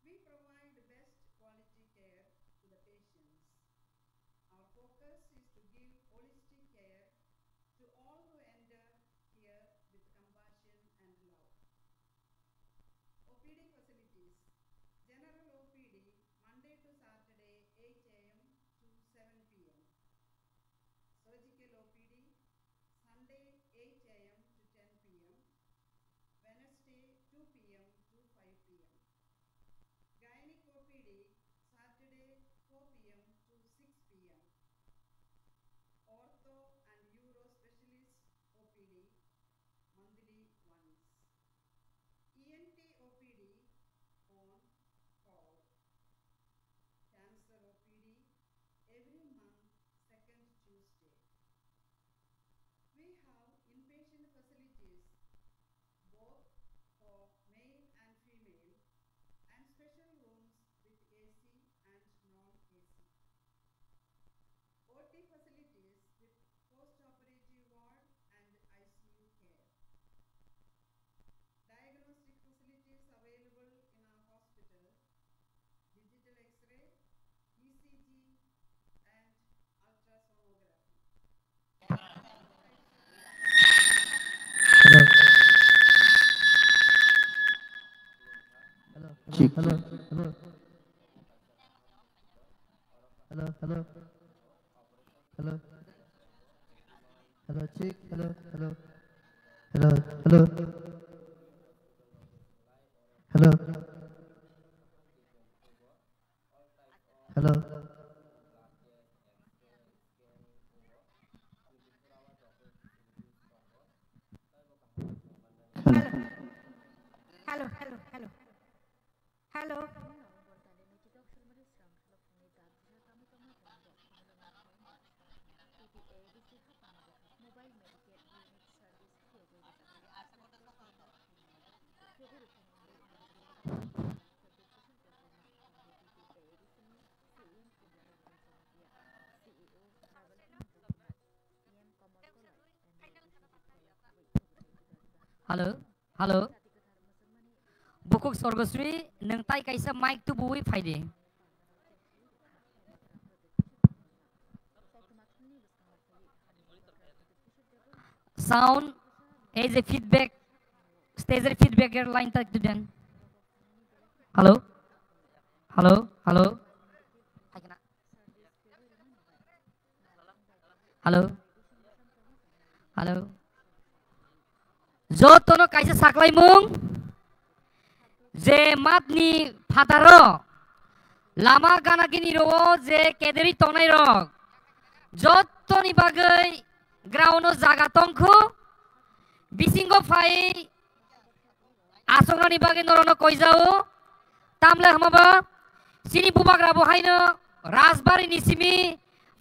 We provide best quality care to the patients. Our focus is to give holistic care to all who enter here with compassion and love. OPD facilities. General OPD, Monday to Saturday, 8 a.m. to 7 p.m. Surgical OPD, Sunday, 8 a.m. to 10 p.m. Wednesday, 2 p.m. to 5 p.m. Gynec OPD, Saturday, 4 p.m. to 6 p.m. Ortho and Uro Specialist OPD, monthly once. ENT OPD, on call. Cancer OPD, every month, second Tuesday. We have inpatient facilities, both for male and female, and special rooms with AC and non-AC. OT facilities with post-operative ward and ICU care. Diagnostic facilities available in our hospital, digital X-ray, ECG, and ultrasonography. Hello. Hello. Check. Hello. Hello. Hello. Hello. Hello. Hello. Check. Hello. Hello. Hello. Hello. Hello. Hello. Hello, hello, hello. Hello. Halo, halo. Bukuk Sorgosri, neng tai kaisa mic tu bui faide. Sound as a feedback, stage feedback line tak tu dan. Halo, halo, halo. Halo, halo. Jotono kaisa saklai mung. Je matni fataro lama gana gini ro je kederi tonai rok jotoni bagai grauno jaga tongku bisingo fai asongnani bagai norono koijao tamle hamaba sini bubagra bohaino rasbari nisimi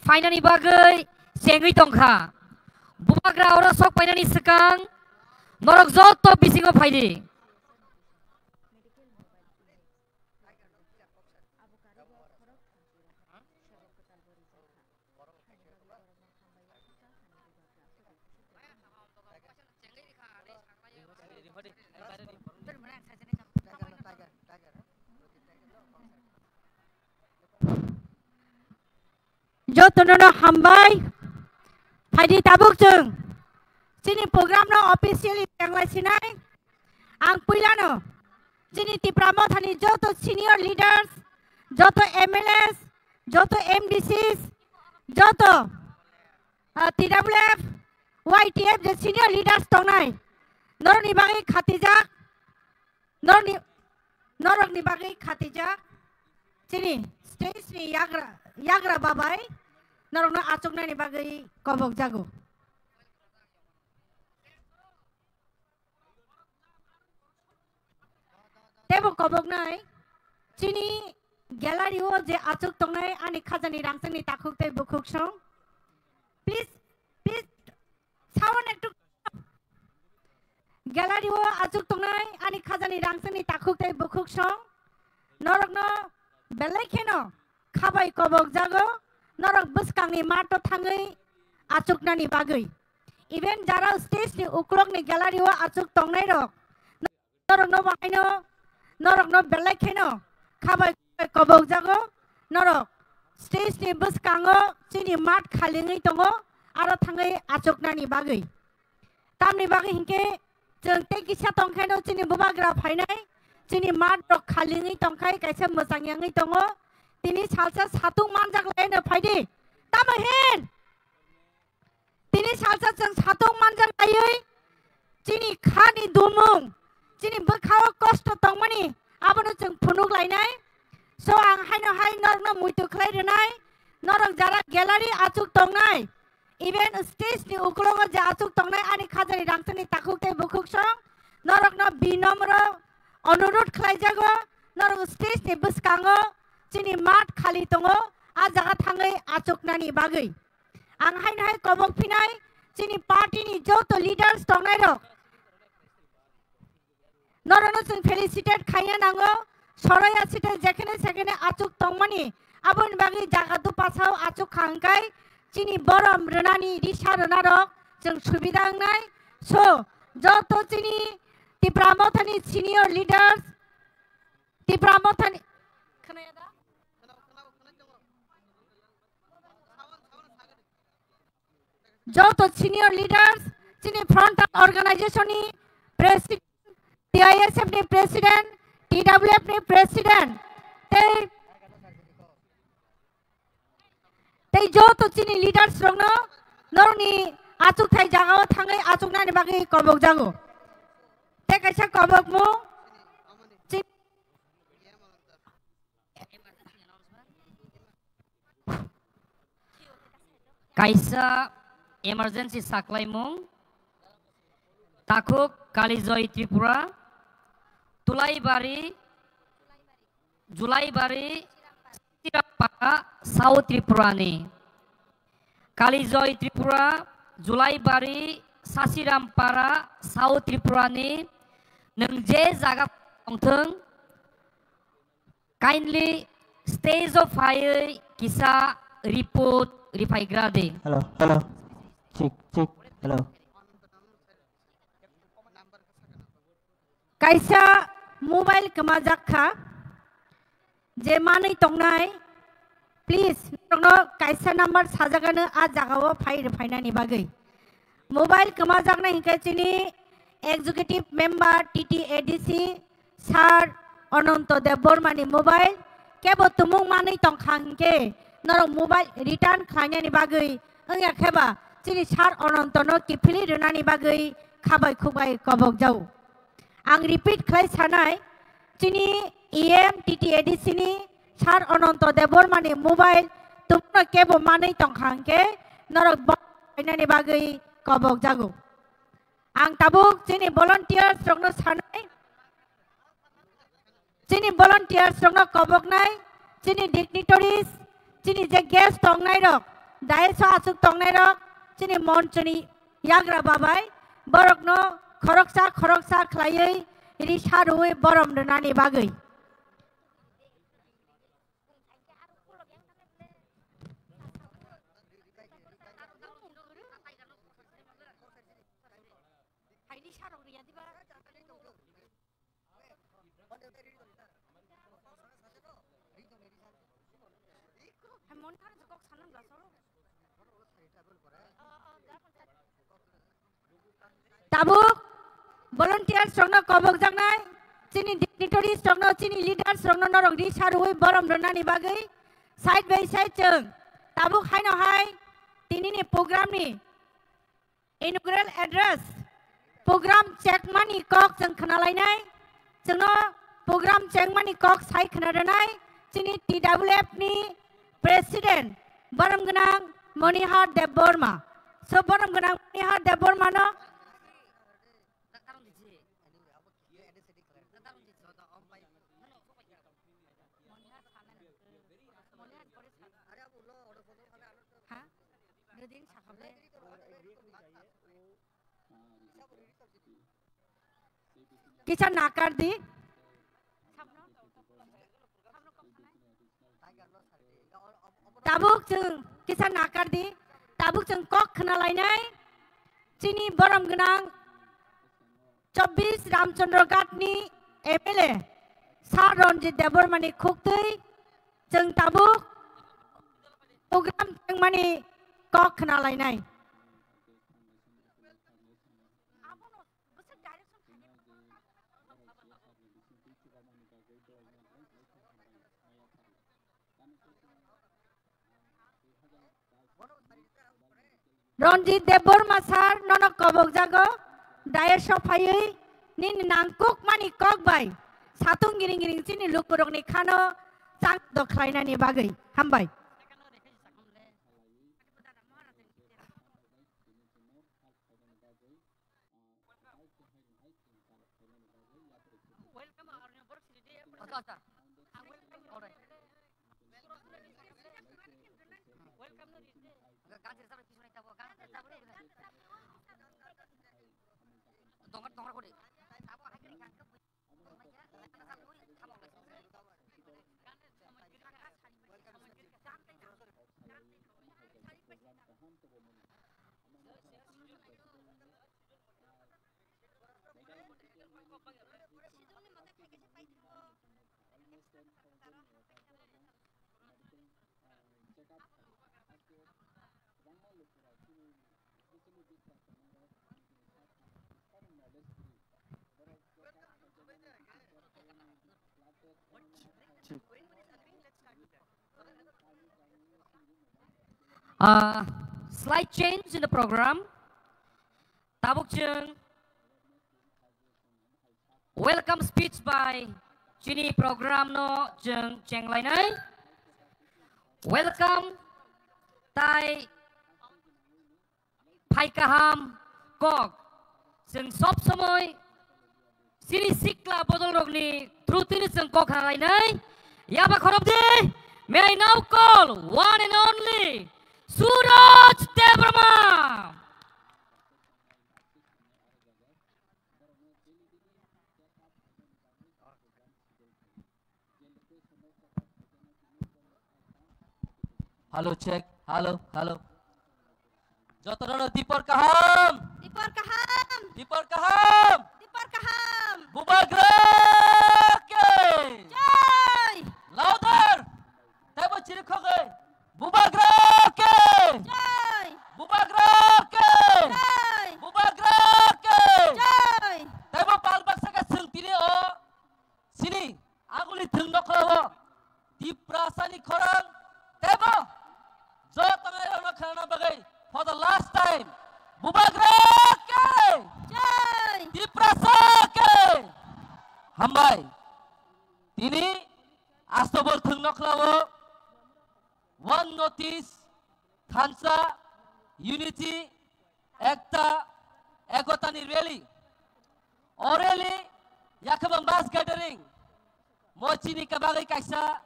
fainani bagai sengui tongkha bubagra ora sok painani sekang norok joto bisingo faidi. Jotono hambai. Haidi tabuk jeng. Sini program no officially yang lainnya. Ang puilano. Sini ti pramothani joto senior leaders, joto MLS, joto MDCs, joto TWF, YTF je senior leaders tongnai. Norok ni bagi khatijak. Norok ni bagi khatijak. Sini stage ni yagra babai. Norok no acungna ni bagi kobok jago. Tebo kobok nai. Sini gallery o je acuk tongnai ani khajani rangsen ni takuk te bukuk song. Please sound ekটু gallery o acuk tongnai ani khajani rangsen ni takuk te bukuk song. Norok no belai kheno khabai kobok jago. Norok buskang ni mato thangai acuk nani bagai. Even jara stage ni uklok ni gallery o acuk tongnai rok. Norok no bahaino norok no belai kheno खाबाय कबक जागो नरक stage नि बसकाङो जोंनि मात खालिङै दङ आरो थाङै आचकनानि बागै तामनि बागै हिंके जों तेकिसा तंखायनो जोंनि बुबाग्रा फायनाय जोंनि मात रक खालिङै तंखाय कायसे मोजाङै दङ दिनै सालसा सातुं मानजागलायनो फायदि तामहिन दिनै सालसा जों सातुं मानजागलायै जोंनि खानि दुमुं जोंनि बोखाव कष्ट दंमानि आबनो जों फुनुगलायनाय so ang haino hai norno muitu khlai renai norok jara gallery achuk tongnai even stage ni uklogo ja achuk tongnai ani khajari rangtani takuk te bukuk song norok no binomro অনুরোধ khlai jago norok stage ni buskango chini mat khali tongo a jaga thangai achuknani bagai ang haino hai kobok phinai chini party ni joto leaders tongnai rok নরনো जों felicitate खाया नांगो সরাইয়া সিটে যেখানে সেখানে আচুক তংমানি আবন বাগি জাগাদু পাছাও আচুক খাংকাই চিনি বরম রনানি রিসা রনারক जों সুবিধা নাই সো যত চিনি টিপ্রামথানি সিনিয়র লিডার্স টিপ্রামথানি খনায়াদা যত সিনিয়র লিডার্স চিনি ফ্রন্ট অর্গানাইজেশননি president TISF ni president TWF ni president tei joto chini leaders rongno norni achuk thai jagao thangai achukna ni bagi kobok jago te kaisa kobok mu kaisa emergency saklai mung takuk Kalijoy Tripura Tulaibari Julaibari Sirampara South Tripura ni Kalijoy Tripura Julaibari Sasirampara South Tripura ni nengje jaga tongthong kindly stage of fire kisa report rifaigrade hello check hello kaisa mobile kemajakha je manai tongnai please norno kaisa number sajagano a jagao fainani bagai mobile kemajakna hinkai chini executive member TTADC sir Ananto Debormani mobile kebo tumung manai tongkhangke noro mobile return khainani bagai angya kheba chini sir Ananto no kifili renani bagai khabai khubai kobok jau ang repeat khlai sanai chini EM TTADC ni sar Ananto Debormani mobile tumno kebo manai tongkhangke norok bainani bagai kobok jago ang tabuk chini volunteers rokno sanai chini volunteers rokno kobok nai chini dignitaries chini je guest tongnai rok daeso asuk tongnai rok chini monchoni yagra babai borokno khoroksa khlaiयै risaruwe borom renani bagai tabuk volunteers rokno kobok jangnai chini dignitaries rokno chini leaders rokno norok risaruwe borom renani bagai side by side जों tabuk haino hai tinini program ni inaugural address program check mani kok जों khnalainai जोंनो program check mani kok sai khnadanai chini TWF ni president borom gnang Monihar Deborma so borom gnang Monihar Deborma no Kisah nakar di tabuk जों kisah nakar di tabuk जों kok khnalainai chini borom gnang 24 Ramchandra Ghat ni MLA Sa Ronjit Debormani Kuktui, Jeng Tabuk, program Jeng Mani Kok Kenalai Nai. Ronjit Deborma Sar Nonok Kobok Jago, Daya Shopayui, Nin Nangkuk Mani Kok Bai. Satung giring-giring sini luk buruk ni kano cang dok lainnya ni bagai hambai. Slight change in the program. Tabuk Jeng. Welcome speech by Chini program no Jeng Cheng Lainai. Welcome Tai Pai Kaham Kok. Jeng Sop Samoy. Sini Sikla Bodol Rogni. Trutin Jeng Kok Lainai. Yaba Korobde. May I now call one and only Suraj Debrama. Halo cek, halo, halo. Jotono Dipor Kaham, Dipor Kaham, Dipor Kaham, Dipor Kaham. Bubagrake. Joy, Louder. Tebo ciri koge. Bubagrake. joy, Bubagrake. joy, Bubagrake. joy. Tebo palbaksaka sengtini o. Sini, aguli tengdok lawo. Diprasani korang. Tebo. For the last time, Bubagrake, Diprasake, Hambai, Tini, Astobol Tungnoklawo, one notice, Thansa, Unity, Ekta, Egotani Rally, Orally, Yakabam Mass Gathering, Mochini Kabari Kaisa,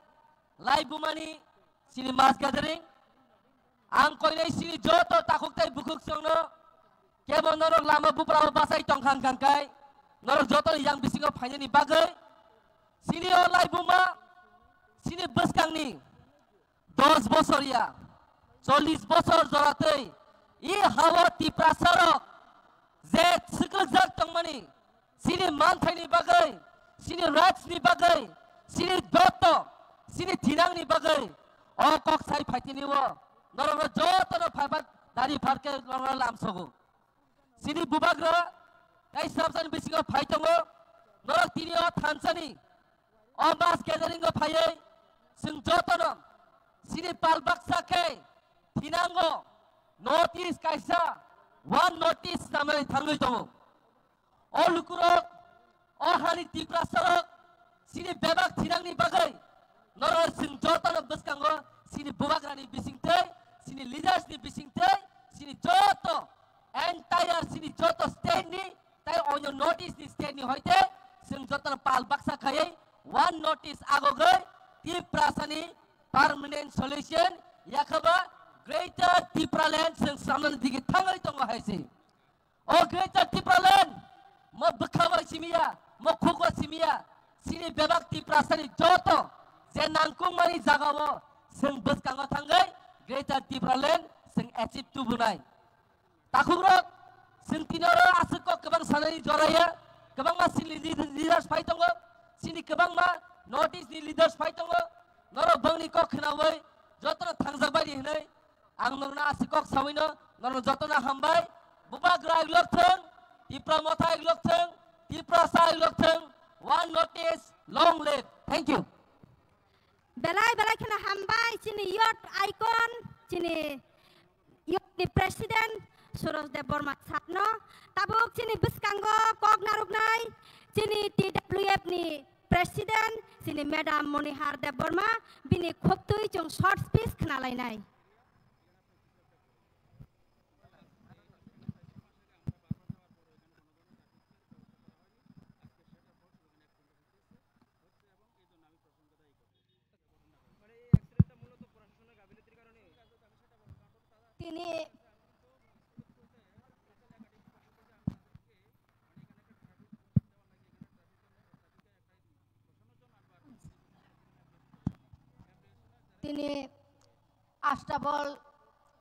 Lai Bumani, Sini Mass Gathering, Angkoi nei sini joto takuk tai bukuk songno kebo norok lama buprao basai tongkang kangkai norok joto yang bisingo phanya ni bagai sini olai buma sini beskang ni 10 bosor ya 40 bosor joratei I hawa tiprasarok zet sikal zak tongmani sini manthai ni bagai sini rats ni bagai sini joto sini tinang ni bagai o kok sai phaiti ni wo Norong joto no phabat dari parke norong lam sogo. Sini Bubagra, kai sabsan bisingo phaitongo, norong tini o Thansani, o mass gathering o phaiye, sing joto no, sini palbaksa ke, tinango, notice kaisa, one notice namai thangui tongo. O lukurok, o hari tiprasarok, sini bebak tinang ni bagai, norong sing joto no beskango, sini Bubagra ni bisingte, sini leaders ni bisingte, sini joto, entire sini joto state ni, tay on your notice ni state ni hoite, sini joto na palbaksa kaya, one notice agogai, Tiprasani permanent solution, yakaba greater Tipraland sing samlan digi thangai tongo haisi. O greater Tipraland, mo bakawa simia, mo khugwa simia, sini bebak Tiprasani joto, senangkung mani jagawo, sing beskango thangai, Greater Tipraland sing achieve tu bunai. Takurok sing tinoro asuk kok kebang sanai joraya, kebang ma sini leaders fight tongo, sini kebang ma north इस्टनि leaders फाइ दङ नरक बंनि कक खोनाबाय जतना थांजाबाय दिनै आं नरना आसि कक सावैनो नरना जतना हामबाय बुबाग्रा इग्लकथों तिप्रा मथा इग्लकथों तिप्रा सा इग्लकथों one notice long live thank you belai khana hambai chini yot icon chini yot ni president Suraj Deborma sapno tabuk chini biskango kok naruknai chini TWF ni president chini madam Monihar Deborma bini khoptui chung short speech khnalainai তিনি আস্তাবল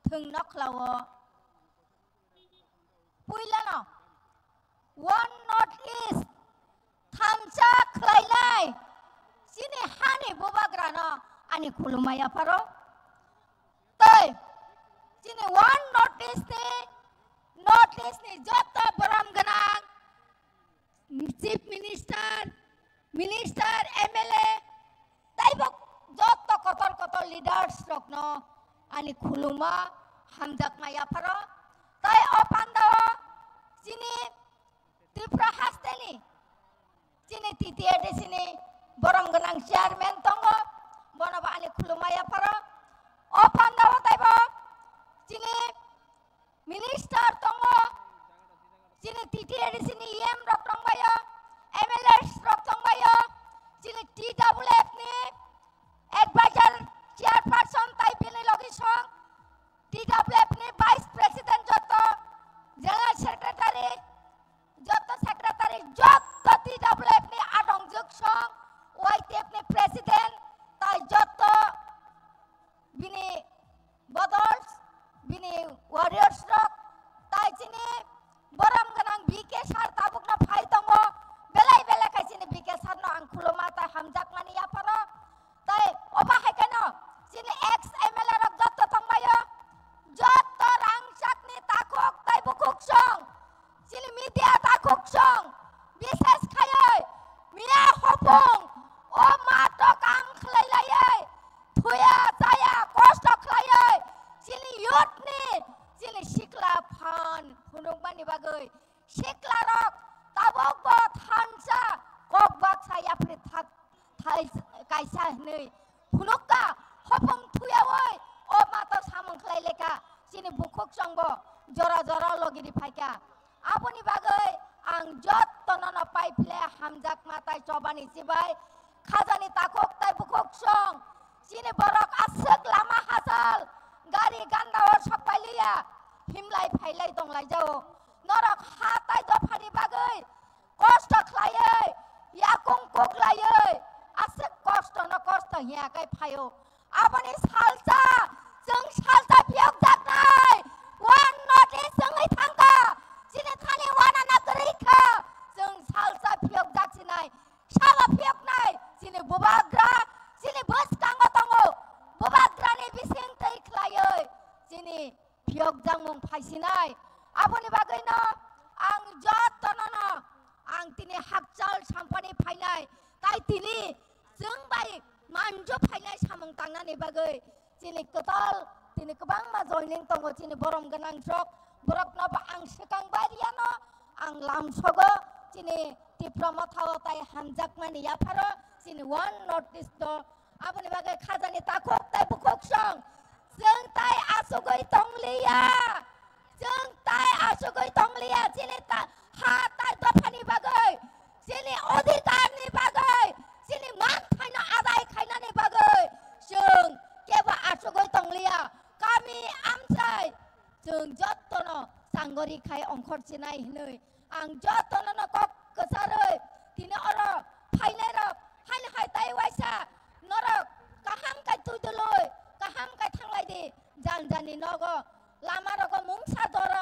থংনা খ্লাও পুইলানো one north east থামসা খ্লাইলাই সিনি হানি বুবাগ্রানো আনি খুলুমায়া পারো তাই সিনি one north east নি যত বরম গনাং chief minister MLA তাইবক যত কতর leaders রকনো আনি খুলুমা হামজাক মায়া পারো তাই অপান্দ চিনি ত্রিপুরা হাস্তেনি চিনি তিতিয়াডে চিনি বরম গনাং চেয়ারম্যান দङ বনাবা আনি খুলুমায়া পারো অপান্দ তাইব চিনি মিনিস্টার দङ চিনি তিতিয়াডে চিনি এম রক দংবায় এমএলএস রক দংবায় চিনি TWF ni advisor chairperson tai bini logi song TWF ni vice president joto general secretary joto TWF ni adong juk song YTF ni president tai joto bini bodols bini warriors rock tai chini boram ganang BK sar tabuk na phai tongo belai kai chini BK sar no ang khuloma ta hamjak mani ya paro তাই ওবা হাইকানো চিনি x MLA rock যত তংবায় যত রাংসাকনি তাকক তাই বুকুক song চিনি media তাকক song বিশেষ খায় মিয়া হপং ও মাটো কাং খলাইলাই থুয়া জায়া কষ্ট খলায় চিনি ইয়তনি চিনি শিকলা ফান ফুনুকবানি বাগৈ শিকলা রক তাবক থানসা ককবাক সায়া ফ্রি থাক kaisa nei phunokka hopong thuyawoi o mata samong khlaileka sini bukhok sangbo jora logiri phaika aponi bagai ang jottono paiphle hamjak matai chobani sibai khajani takok tai bukhok song sini borok asek lama hasal gari ganda or sapaliya himlai phailai donglai jao norok hatai dofani bagai kosto khlaiei yakong koklaiei asek kosto no kosto hiya kai phayo abani salsa jeng salsa piok jaknai one notice jengai thangka sini thani wana na grika jeng salsa piok jaksinai sala piok nai sini bubagra sini bus kango tongo bubagra ni bising tai khlaioi sini piok jangmung phaisinai abani bagai no ang jottono ang tini hakchal sampani phainai tai tini जोंबाय मानजो फायनाय सामं तांनानै बागै चिनि कतल चिनि गोबां मा जयनिं दङ चिनि बरम गोनां जग बरकनो आं सिगांबारियानो आं लामसगो चिनि diploma थावताय हामजाक मानि याफारो चिनि one north east आबनि बागै खाजानि ताखक ताय बुखक सं जों ताय आसुगै तंलिया चिनि ता हा ताय दफानि बागै चिनि अधिकारनि बागै चिनि मान खायना आदाय खायनानि बागै जों केबा आसुगै तंलिया गामि आमसाय जों जत्तनो सांगरि खाय अंखर चिनाय हिनै आं जत्तनो कक गोसारै दिनै अर फायनाय र हाय हाय ताय वाइसा नरक काहाम काय तुदलै काहाम काय थांलाय दे जानजानि नगो लामा रग मुंसा दर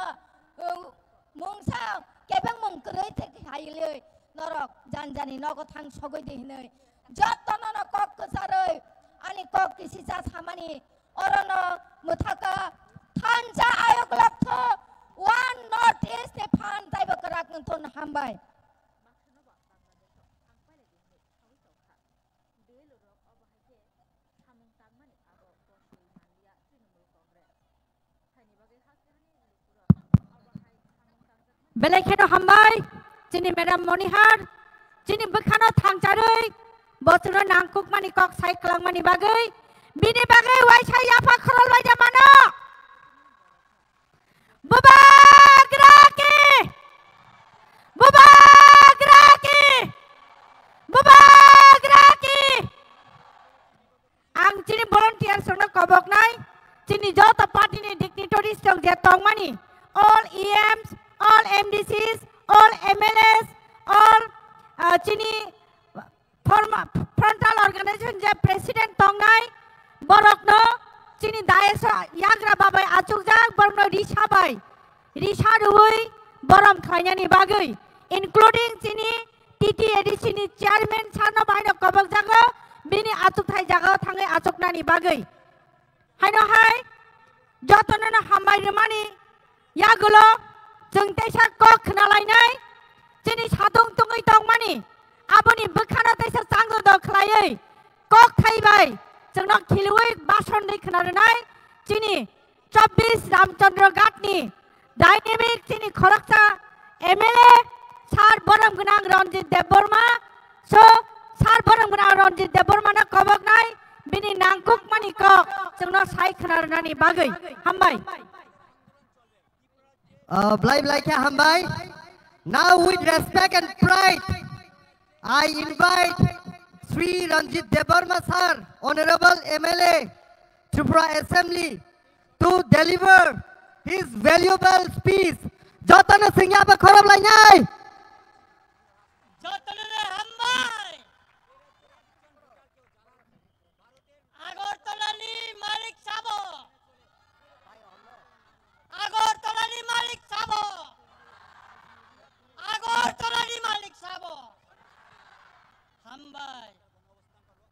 मुंसा केबें मंकरै थे हायलै नरक जानजानि नगो थां सगै दे हिनै जतन कक कसारै अनि कक किसिसा सामानी अरन मुथाका थानजा आयोग लक्थ वान नॉर्थ ईस्ट ने फान ताइब कराक नथन हामबाय बेलेखेनो हामबाय चिनि मेडाम मनिहार चिनि बखानो थांजारै बचुनो नांकुक मानि कक साइक्लां मानि बागै बिनि बागै वाइसा याफा खरल बायदा मानो बुबाग्राके बुबाग्राके बुबाग्राके आं चिनि भलन्टियार संनो कबकनाय चिनि जत पार्टीनि डिग्निटरिस दं जे तंमानि all EMs all MDCs all MLAs all chini frontal organization je president tongnai borokno chini daesa yagra babai achukjak borokno rishabai risharui borom khainani bagai including chini TTAD chini chairman sarno baino kobok jaga bini achukhai jaga thangai achuknani bagai haino hai jotono hambai mani yagulo जों तेसा कक नालायनाय जोंनि सादं दङै दं मानि आबोनि बोखाना तेसा चांगो दखलायै कक थाइबाय जोंना खिलुयै बासन दै खोनारनाय जोंनि 24 रामचंद्र घाटनि डायनेमिक जोंनि खरकसा एमएलए सार बरमगोनां रनजित देबबर्मा सो सार बरमगोनां रनजित देबबर्मानो कबकनाय बिनि नांकुक मानि कक जोंना साइ खोनारनानि बागै हामबाय Blai Blai Kya Hambai. Now with respect and pride, I invite Sri Ranjit Debarma sir, Honorable MLA, Tripura Assembly, to deliver his valuable speech. Jotana Singha ba khorab lai nai. Jotana Hambai. Agortolani Malik Sabo. Agortolani Malik Sabo. Agortolani Malik Sabo. Hambai.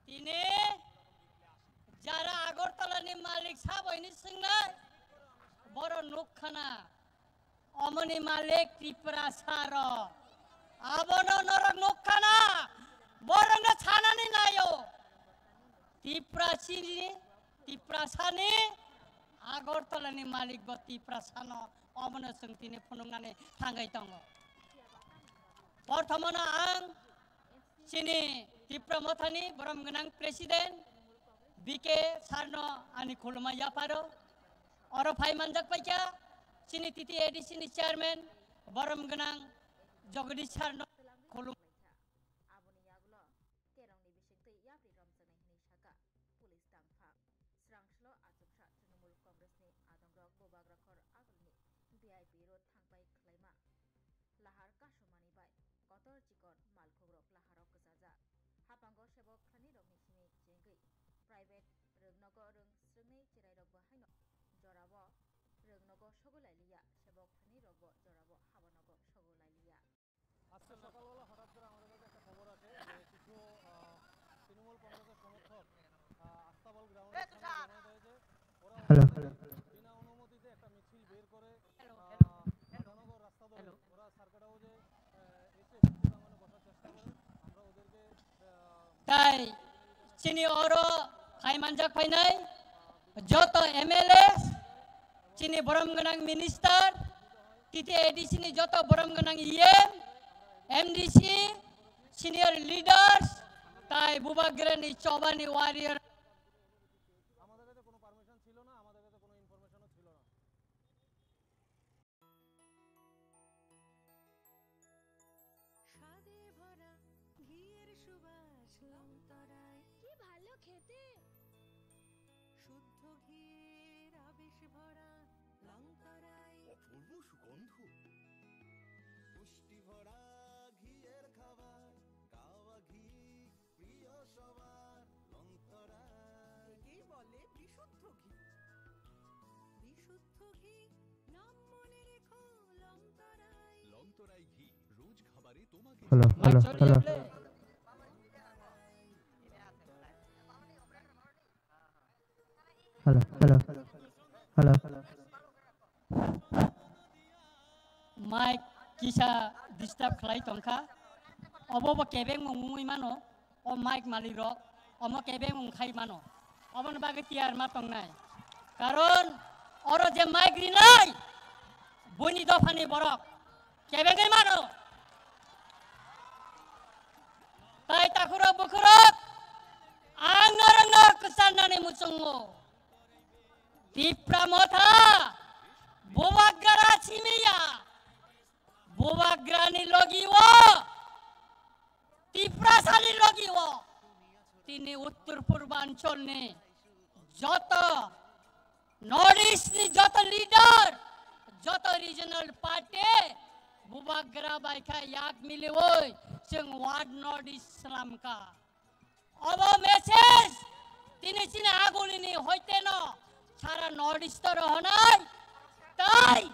Tine jara Agortolani Malik Sabo ini singnai boro nukhana omoni Malik Tripura Saro. Abono norok nukhana boro na chanani nayo. Tripura sini Tripura sani Agortolani Malik Boti Prasano Omana Sungtini Punungane Tangai Tongo. Portamona Ang Sini Tripura Mothani Boramganang President BK Sarno Ani Kuluma Yaparo Oro Pai Manjak Paika Sini TTAD Sini Chairman Boramganang Jogadi Sarno Kuluma সকালবেলা হঠাৎ করে আমাদের কাছে একটা খবর আছে যে কিছু তৃণমূল কংগ্রেসের সমর্থক আস্তাবল গ্রাউন্ডে জমায়েত হয়েছে ওরা বিনা অনুমতিতে একটা মিছিল বের করে ধনগর রাস্তা ধরে ওরা সার্কিট হাউসে এসে বিদ্যুৎ বসার চেষ্টা করে আমরা ওদেরকে তাই চিনি ওরো খাই মানজাক ফাইনাই যত এমএলএ চিনি বরমগনাং মিনিস্টার TTAD চিনি যত বরমগনাং ইএম MDC, senior leaders, তাই বুবাগ্রানি চবানি ওয়ারিয়ার আমাদের কাছে কোনো পারমিশন ছিল না আমাদের কাছে কোনো ইনফরমেশনও ছিল না স্বাদে ভরা ঘিয়ের সুবাস লংতরায় কি ভালো খেতে শুদ্ধ ঘিয়ের আবেশ ভরা লংতরায় অপূর্ব সুগন্ধ পুষ্টি ভরা ঘিয়ের খাবার কাওয়া ঘি প্রিয় সবার লংতরায় একেই বলে বিশুদ্ধ ঘি বিশুদ্ধ ঘি নাম মনে রেখো লংতরায় লংতরাই ঘি রোজ খাবারে তোমাকে Hello. Hello, hello, hello. Mike kisa disturb khlai tongkha obo kebeng mungui mano o Mike maliro omo kebeng mung khai mano obon bage tiar ma tongnai karon oro je Mike rinai buni dofani borok kebeng mano tai takuro bukurok angaranga kesanane musungo Tipramotha Bobagara Chimiya Bobagrani Logiwo Tiprasali Logiwo Tini Uttar Purbanchal ne Joto Northeast ni Joto leader Joto regional party Bobagra Baika Yak Miliwoy Sing Ward Northeast Islam ka Abo message Tini China Agulini Hoiteno Sara Northeast rohanai tai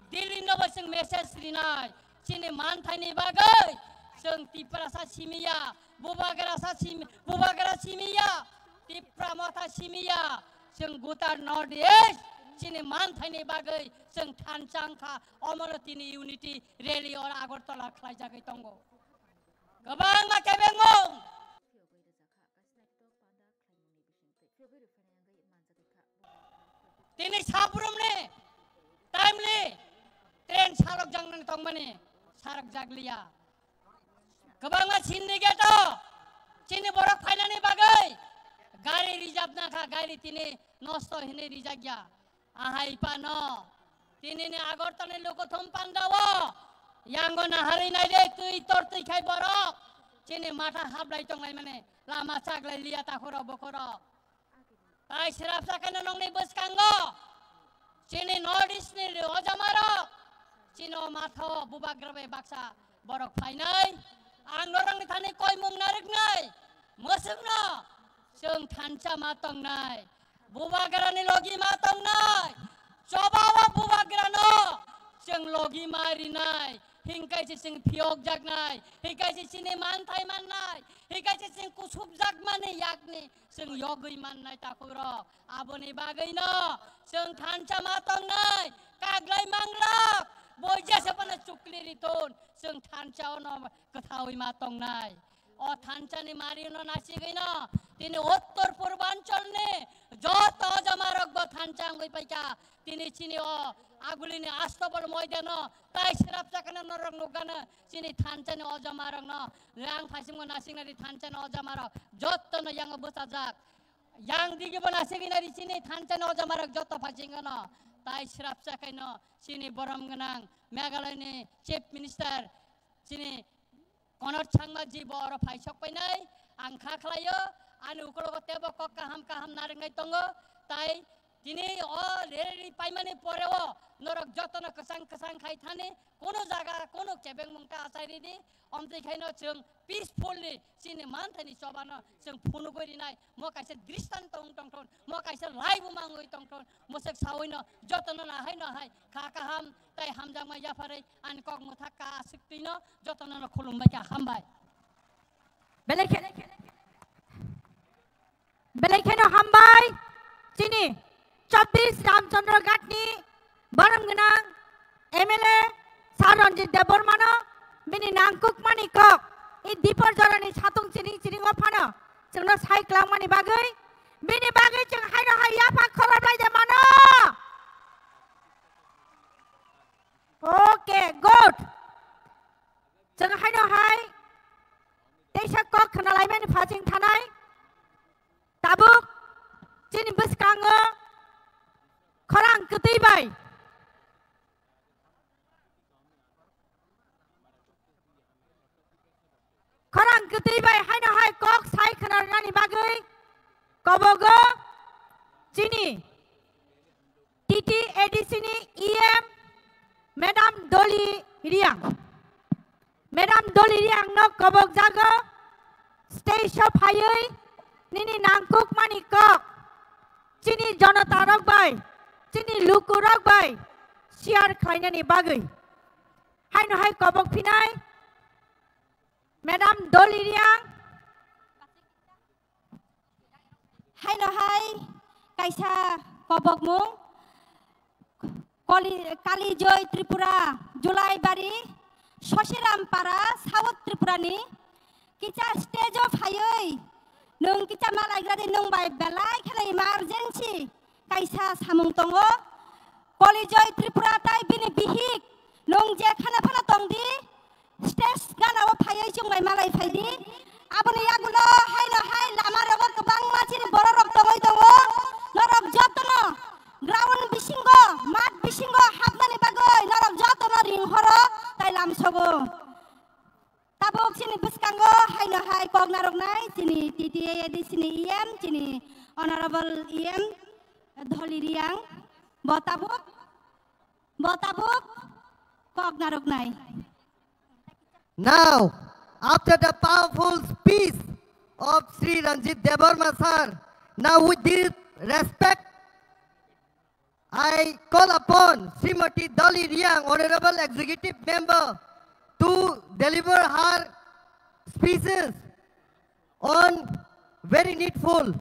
Delhi no basing message rinai Chini manthani bagai sing Tiprasa Chimiya Bobagara Chimiya Tipramotha Chimiya sing Gutar Northeast Chini manthani bagai sing Thancangkha Omorotini unity rally or Agartala khlai jagai tongo Gabang ma kebengong Tini sabrum ne timely train sarak jang nang tong mane sarak jaglia kabanga chinni geto chini borok phainani bagai gari reserve na kha gari tini nosto hine rijagya ahai pano tini ne agortane loko thompan dawo yango na hari nai de tui tor tui khai borok chini mata hablai tong lai mane lama chaglai liya ta khoro bokoro Tai sirap sakana nong ni bus kanggo. Chini Northeast ni oja marok. Chino matho bubagrabe baksa borok painai. Ang orang ni thani koi mung narik nai. Musung no. Sung thancha matong nai. Bubagra ni logi matong nai. Cobawa bubagra no. Sung logi mari nai. Hingkai si sing piok jag nai. Hingkai si sini mantai man nai. Hingkai si sing kusup jag mani yakni. Sing yogui man nai takuro. Aboni bagay no. Sing thancha matong nai. Kaglay manglak. Boja sepana cukli riton. Sing thancha ono kathawi matong nai. O thancha ni mari no nasi gay no. Tini Uttar Purbanchal ne. Joto jamarok bo thancha ngoi paika. Tini chini o. Aguli ni astobal moidano. Tai sirap sakana norong nugana. Sini thancha ni oja marok no. Yang pasim ko nasing na di thancha ni oja marok. Joto no yang busajak. Yang digi bo nasing na di sini thancha ni oja marok joto pasing no. Tai sirap sakana sini boram ganang. Meghalaya ni Chief Minister sini Konor Changmaji boro paisok painai. Angka khlayo anu ukolo ko tebo ko kaham narengai tongo. Tai Tini o leri paimani poreo norok joto na kesang khai thane kono jaga kono kebeng mungka asai di omti khaino chung peacefully sini manthani sobano chung phunu gori nai mo kaise dristan tong mo kaise live mangoi tong mo sek saoino joto na hai kha ham tai hamjang ma ya pharai an kok muthak ka asiktino joto na khulum ba ka hambai Belekeno hambai sini 24 Ramchandra Gatni Baram Ganang MLA Saranjit Debormano Bini Nangkuk Mani Kok I Dipar Jarani Chatung Chiring Opano Chungno Sai Klang Mani Bagai Bini Bagai Chung Haino Hayapa Kola Blai de Mano Okay, good Chung Haino Hai Desha Kok Kanalai Mani Phaching Thanai Tabuk Chini Buskango Korang ketibai. Korang ketibai haino hai kok sai khanar nani bagai. Kobogo Chini TT Edisini EM Madam Dolly Riang. Madam Dolly Riang no kobog jago. Stay shop hayai nini nangkuk mani kok. Chini Jonathan Rokbai. Chini Luku Rokbai. Siar khainani bagai. Haino hai kobok pinai. Madam Dolly Riang. Haino hai kaisa kobokmung kali joy Tripura Julai bari Sosiram para South Tripura ni kita stage of hayoi nung kita malai grade nung bai belai kena emergency kaisa samung tongo kali joy Tripura tai bini bihik nung je khana phana tongdi stage gana wa phayai chung bai malai phaidi aboni yagulo hailo hai lama rogo kebang machin bororok tongoi tongo norok jotno ground bisingo mat bisingo habnani bagoi norok jotno ring horo tai lamsogo tabok sini buskango hailo hai kog narok nai sini TTA di sini IM sini honorable IM Dholi Riang botabuk kog narok nai. Now, after the powerful speech of Sri Ranjit Debarma sir, now with this respect, I call upon Srimati Dholi Riang, Honorable Executive Member, to deliver her speeches on very needful.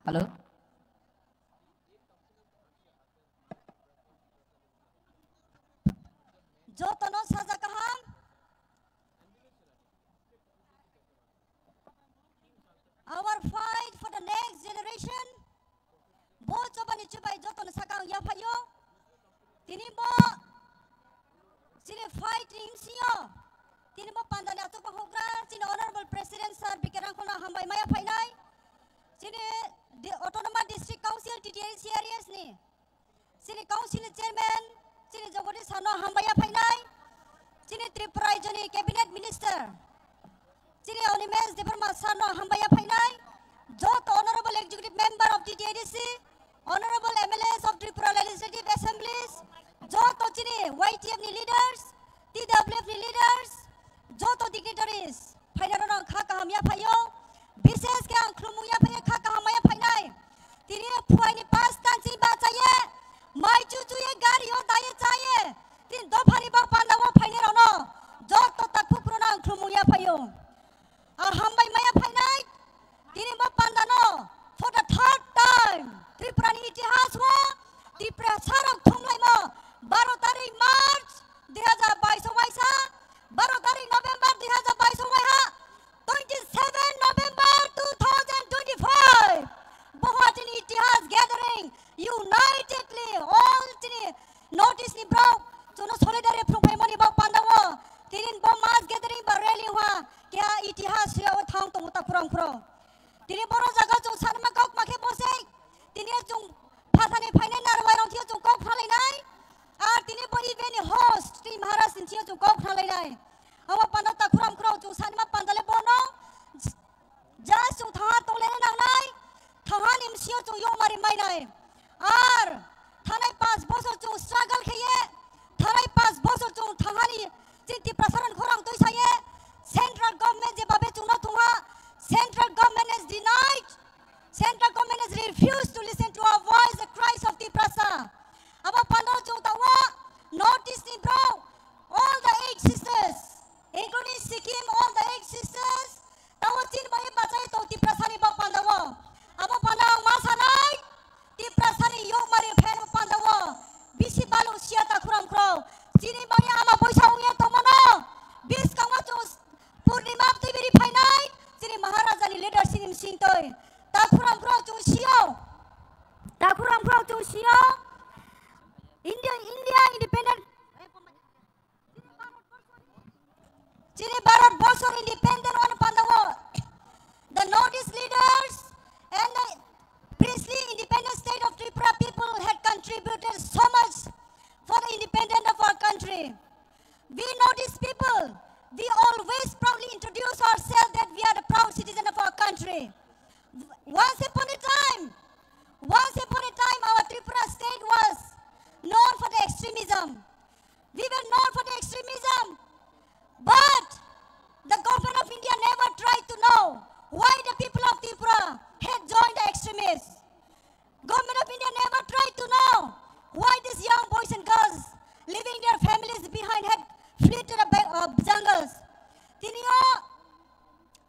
Hello. Jotono saja kaham. Our fight for the next generation. Bo coba ni coba jotono sakang ya payo. Tini bo sini fight insio. Tini bo pandani atuk bahugra. Sini Honorable President Sir Bikerang kona hambai maya painai. Sini Autonomous District Council TTA series ni. Sini Council Chairman sini Jogori Sano hambaya painai. Sini Tripura joni Cabinet Minister. Sini Onimes Debarma Sano hambaya painai. Jot Honorable Executive Member of TTADC, Honorable MLAs of Tripura Legislative Assemblies, Jot sini YTF ni leaders, TWF ni leaders, Jot dignitaries. Painarono khaka hamya payo. विशेष के अंक्लुमुया पे खा हमाया फाइनाई तिनी फुआनी पास तांची बाचाये माई चुचु ये गाड़ी हो दाये चाहिए तीन दो भारी बा पांडवो फाइने रनो जो तो तक फुपुरना अंक्लुमुया फायो हम भाई माया फाइनाई तिनी बा पांडनो for the third time Tripura नि इतिहास हो त्रिपुरा सरक थुमलाई म 12 तारिख मार्च 2022 वाइसा 12 तारिख नोभेम्बर 2022 वाइहा 27 November 2025 बहुत ही इतिहास gathering unitedly all tini notice ni bro जोनो solidarity from moni ba pandawo tinin bo mass gathering ba rally हुआ क्या इतिहास है वो थांग तो मुता पुरंग पुरो तिनी बरो जगह जो सानमा कौक माखे बोसे तिनी जो फासाने फाइने नारवाय रंग थियो जो कौक फाले नाय आर तिनी बड़ी बेनी host ती महाराज सिंथियो जो कौक फाले नाय awa pandata kuram kurau chu sanma pandale bono jas chu tha to le nang nai thahan im sio chu yo mari mai nai ar thanai 5 বছর chu struggle khiye thanai 5 বছর chu thangani chinti prasaran khorang toi saye central government je babe chu na thunga central government has denied central government has refused to listen to our voice the cries of the prasa awa pando chu tawa notice ni bro all the 8 sisters including Sikkim, all the 8 sisters, tahu cin bayi baca itu di prasani bak pandawa. Apa pandang masanai? Di prasani yuk mari pen pandawa. Bisi balu siata kurang kurau. Cini bayi ama boy Chini Bharat Borsor independent on Pandawa. The Northeast leaders and the princely independent state of Tripura people had contributed so much for the independence of our country. We Northeast people, we always proudly introduce ourselves that we are the proud citizen of our country. Once upon a time, our Tripura state was known for the extremism. We were known for the extremism, but the government of India never tried to know why the people of Tripura had joined the extremists. Government of India never tried to know why these young boys and girls leaving their families behind had fled to the jungles.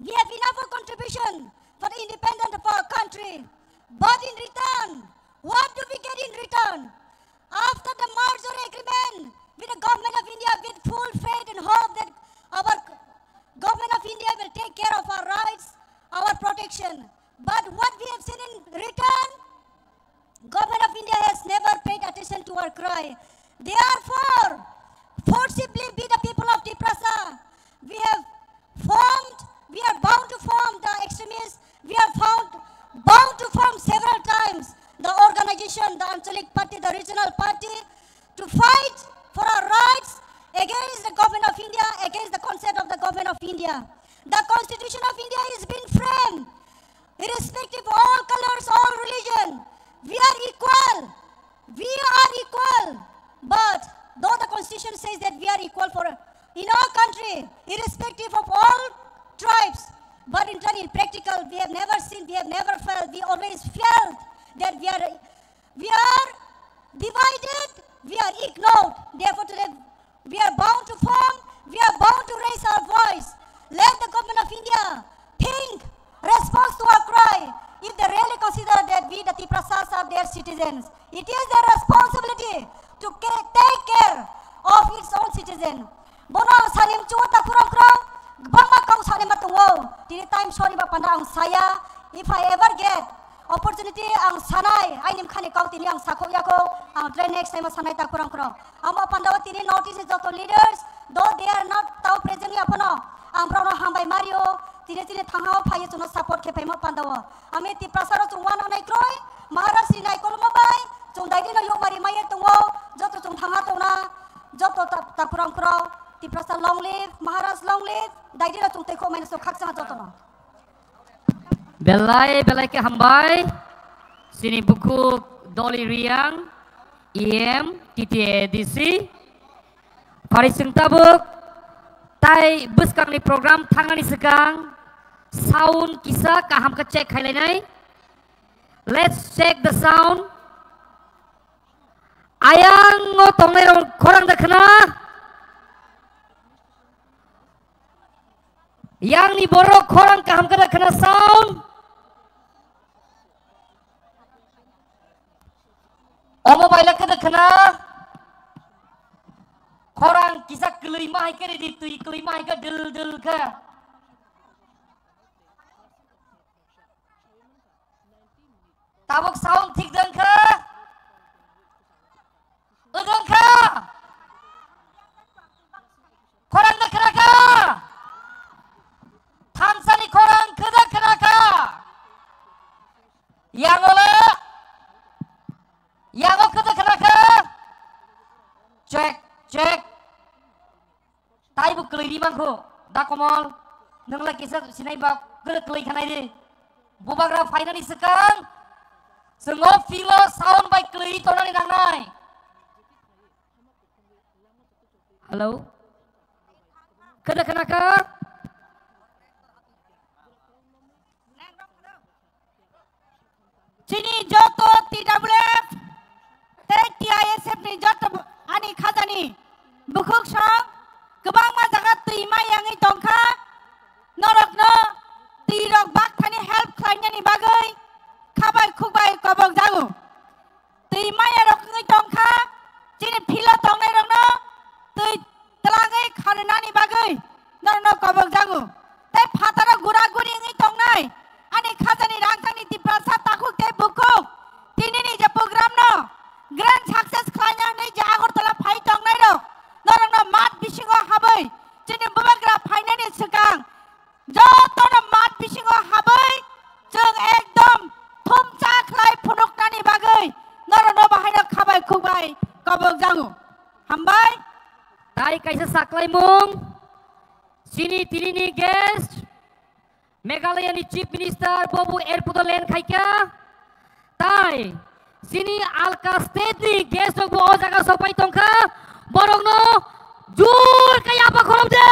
We have enough of contribution for the independence of our country. But in return, what do we get in return? After the merger agreement with the government of India, with full faith and hope that our government of India will take care of our rights, our protection. But what we have seen in return, government of India has never paid attention to our cry. Therefore, forcibly be the people of Tripura. We are bound to form the extremists. We are bound to form several times the organization, the Anchalik Party, the regional party, to fight for our rights against the government of India, against the concept of the government of India. The Constitution of India is being framed, irrespective of all colors, all religion. We are equal. We are equal. But though the Constitution says that we are equal in our country, irrespective of all tribes, but in turn, in practical, we have never seen, we have never felt, we always felt that we are divided, we are ignored. Therefore, today, we are bound to form, we are bound to raise our voice. Let the government of India think, respond to our cry. If they really consider that we, the Tripuras, are their citizens, it is their responsibility to take care of its own citizens. Bono salim cuta kurang-kurang, bangma kau salim bertunggu. Tini time sorry bapanda ang saya, if I ever get opportunity ang sanai, I nim khani kau tini ang sakok yako, ang try next time sanai tak kurang-kurang. Ang bapanda tini notice joto leaders, though they are not tau presently apono, ang brono hambai Mario, tini thangao paye tuno support ke paymo pandawa. Ame Tripura tu wana nai kroi, Maharashtra nai kolmabai, tung dai dina yok mari maye tungwo, joto tung thanga tuna, joto tak kurang-kurang. Tripura long live, Maharashtra long live, dai dina tung teko main so khak sang joto no. Belai ke hambai, sini buku Doli Riang, EM, TTADC, Parising tabuk, tai buskang ni program tangan ni sekang, sound kisah kaham ke check hai. Let's check the sound. Ayang ngotong nai korang dah kena. Yang ni borok korang kaham ke dah kena sound. Mobile ke dah kena. Korang kisah kelima ke di tu, kelima ke del ke. Tabuk sound tik deng ke. Udeng ke. Korang dah kena ke. Tansani korang ke dah kena ke. Yang oleh. Yang ke dah kena ke. Cek. Tai buk kelih di mangku. Dah komol. Neng lagi kisah sinai bak kelih kanai di. Bubagra final ni sekang. Sengop filo sound by kelih tonan ni nangai. Halo. Kena ke? Sini joto TWF, TISF ni joto ani khazani, bukuk sang, kebang mazakat terima yang itu tongka, norok no, tirok bak thani help klanya ni bagai, kabai kubai kabok jago, terima yang rok ni tongka, sini pila tongai rok no, telangai karena ni bagai, norok kabok jago, tapi fatara gura-guri ni tongai. Ani khazani rangkang ni Tripura takuk te buku tini ni je program no grand success khanya ni je Agartala phai tong nai ro norong no mat bisingo habai chini bubagra phai सिगां जतनो मात बिसिङाव हाबै जों एकदम थुमसा खालाय फुनुकनानि बागै नरनो बाहायनो खाबाय खुबाय कबक जाङो हामबाय ताई kaisa saklaimung sini tilini guest Meghalaya ni Chief Minister Bobu Erpudolen khaika tai sini Alka State ni guest bo o jaga sopai tongkha borongno jur kaya ba khorom de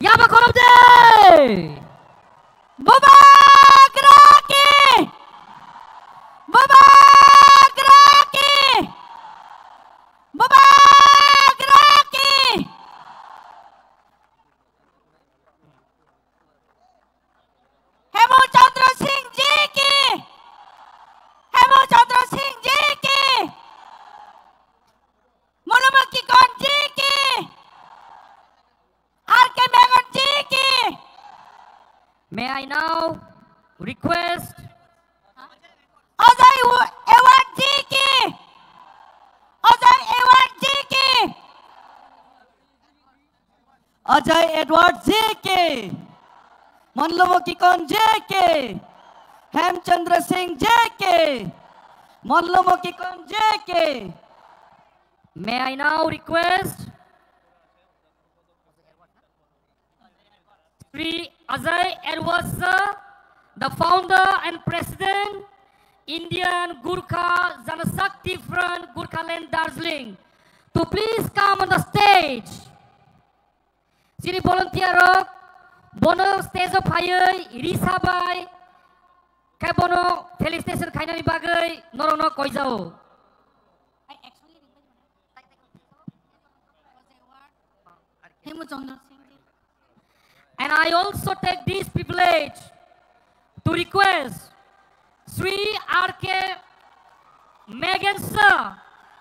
yaba khorom de Bubagraki Bubagraki Bubagraki Hemu Chandra Singh ji ki Hemu Chandra Singh ji ki Monumaki Kon ji ki R.K. Menon ji ki May I now request Ajay Ewart ji ki Ajay Ewart ji ki Ajay Edward JK, Manlamo Kikon JK, Hemchandra Singh JK, Manlamo Kikon JK. May I now request Sri Ajay Edward sir, the founder and president, Indian Gurkha Janashakti Front, Gurkhaland, Darjeeling, to please come on the stage. Sini volunteer bono stage of fire, risabai, kai bono felicitation kainani bagai, norono koizao. Hemu Chandra Singh ji And I also take this privilege to request Sri R.K. Megan sir,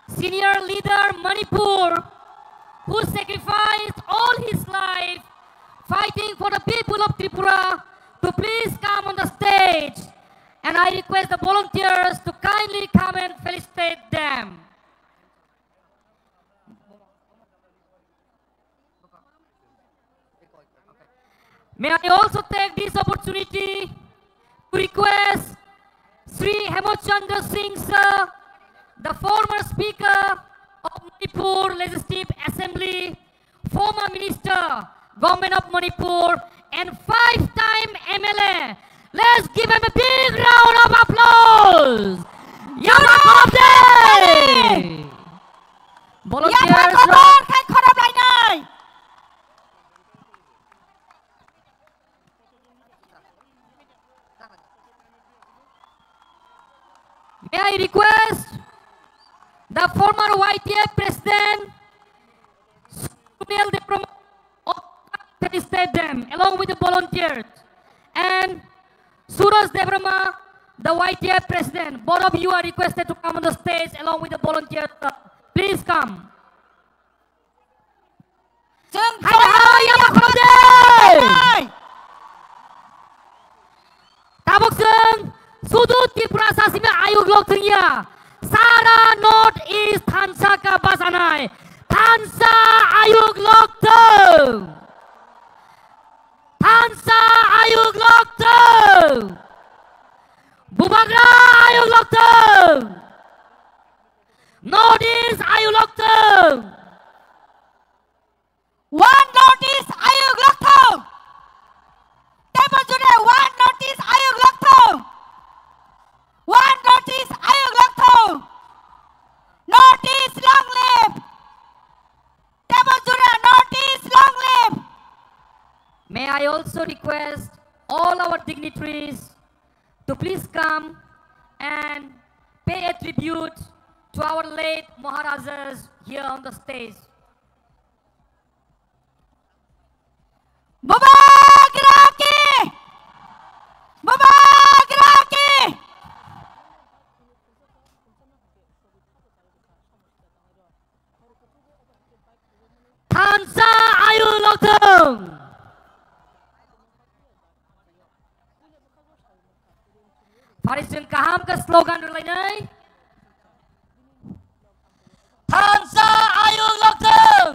senior leader Manipur, who sacrificed all his life fighting for the people of Tripura, to please come on the stage. And I request the volunteers to kindly come and felicitate them. May I also take this opportunity to request Sri Hemochandra Singh sir, the former Speaker of Manipur Legislative Assembly, former Minister, Government of Manipur, and 5-time MLA. Let's give him a big round of applause. Yamakopde! Volunteers, kai khorab lai nai may I request the former YTF President, Sunil Debroma, to felicitate them along with the volunteers, and Suraj Debroma, the YTF President. Both of you are requested to come on the stage along with the volunteers. Please come. Tabokseung Sudut Tripura Sasime Ayuk Lok Tengya Sara North East Thansa Ka Basanai Thansa Ayuk Lok Teng Thansa Ayuk Lok Teng Bubagra Ayuk Lok Teng North East Ayuk Lok Teng one notice Ayuk Lok Teng Table Junior one notice Ayuk Lok Teng one notice Ayuk Lok Teng notice long live Table Junior notice long live. May I also request all our dignitaries to please come and pay a tribute to our late Maharajas here on the stage. Bubagraki Bubagraki Thansa Ayuk Lok Teng. Parisung kaham ke slogan dulu ini. Thansa Ayuk Lok Teng.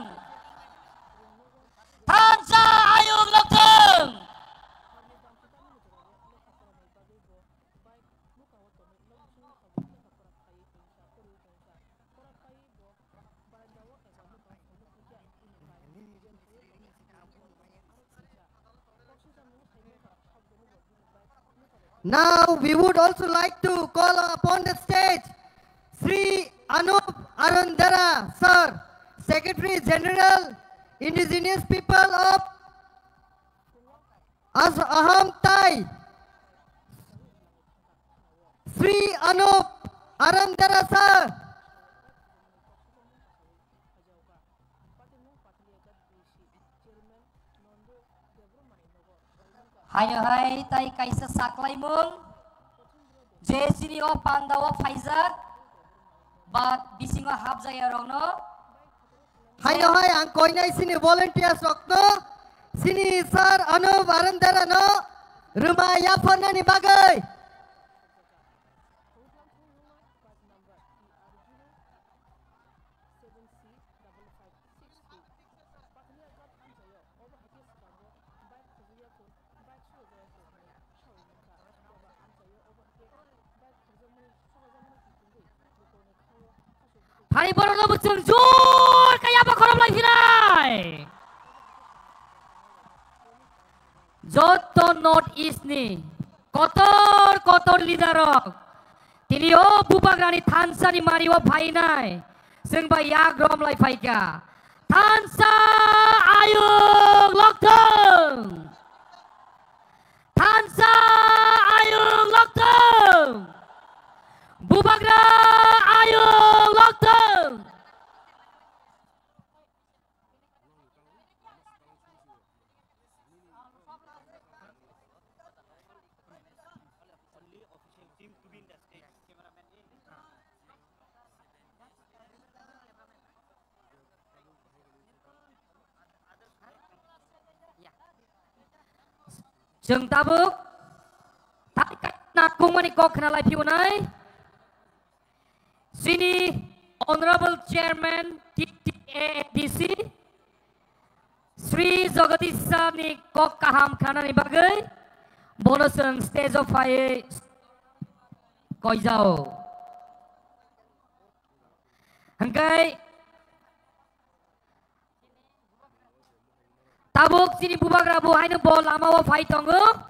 Now we would also like to call upon the stage Sri Anup Arandara, Sir, Secretary General, Indigenous People of Aham Thai. Sri Anup Arandara, Sir. Hai tai kaisa saklai mung je sini o pandawa faizak bat bisingo habjaya rongno Hai ang koinai sini volunteers rokno sini Sir Anup Arandara no rumah yapana ni bagai. Hari borono bucung jur kaya apa korom lagi nai Joto North East ni kotor lidarok tini o bubagrani Thansa ni mariwa bhai nai sing ba ya grom lai phaika Thansa ayung loktong Thansa ayung loktong Bubagra ayung loktong Jeng tabuk tapi nakung manikok kenalai piunai sini Honorable Chairman TTADC Sri Jogatisa ni kok kaham khana ni bagai bonuseng stage of fire koijao hangkai tabuk sini bubagra bu hainu bol lama wa fight tongo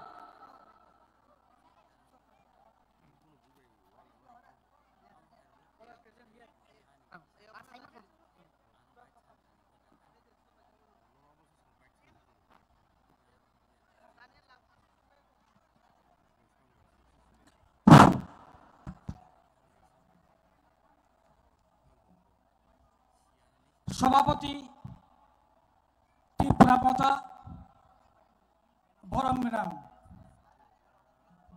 সভাপতি ত্রিপুরাপতা বরমগ্রাম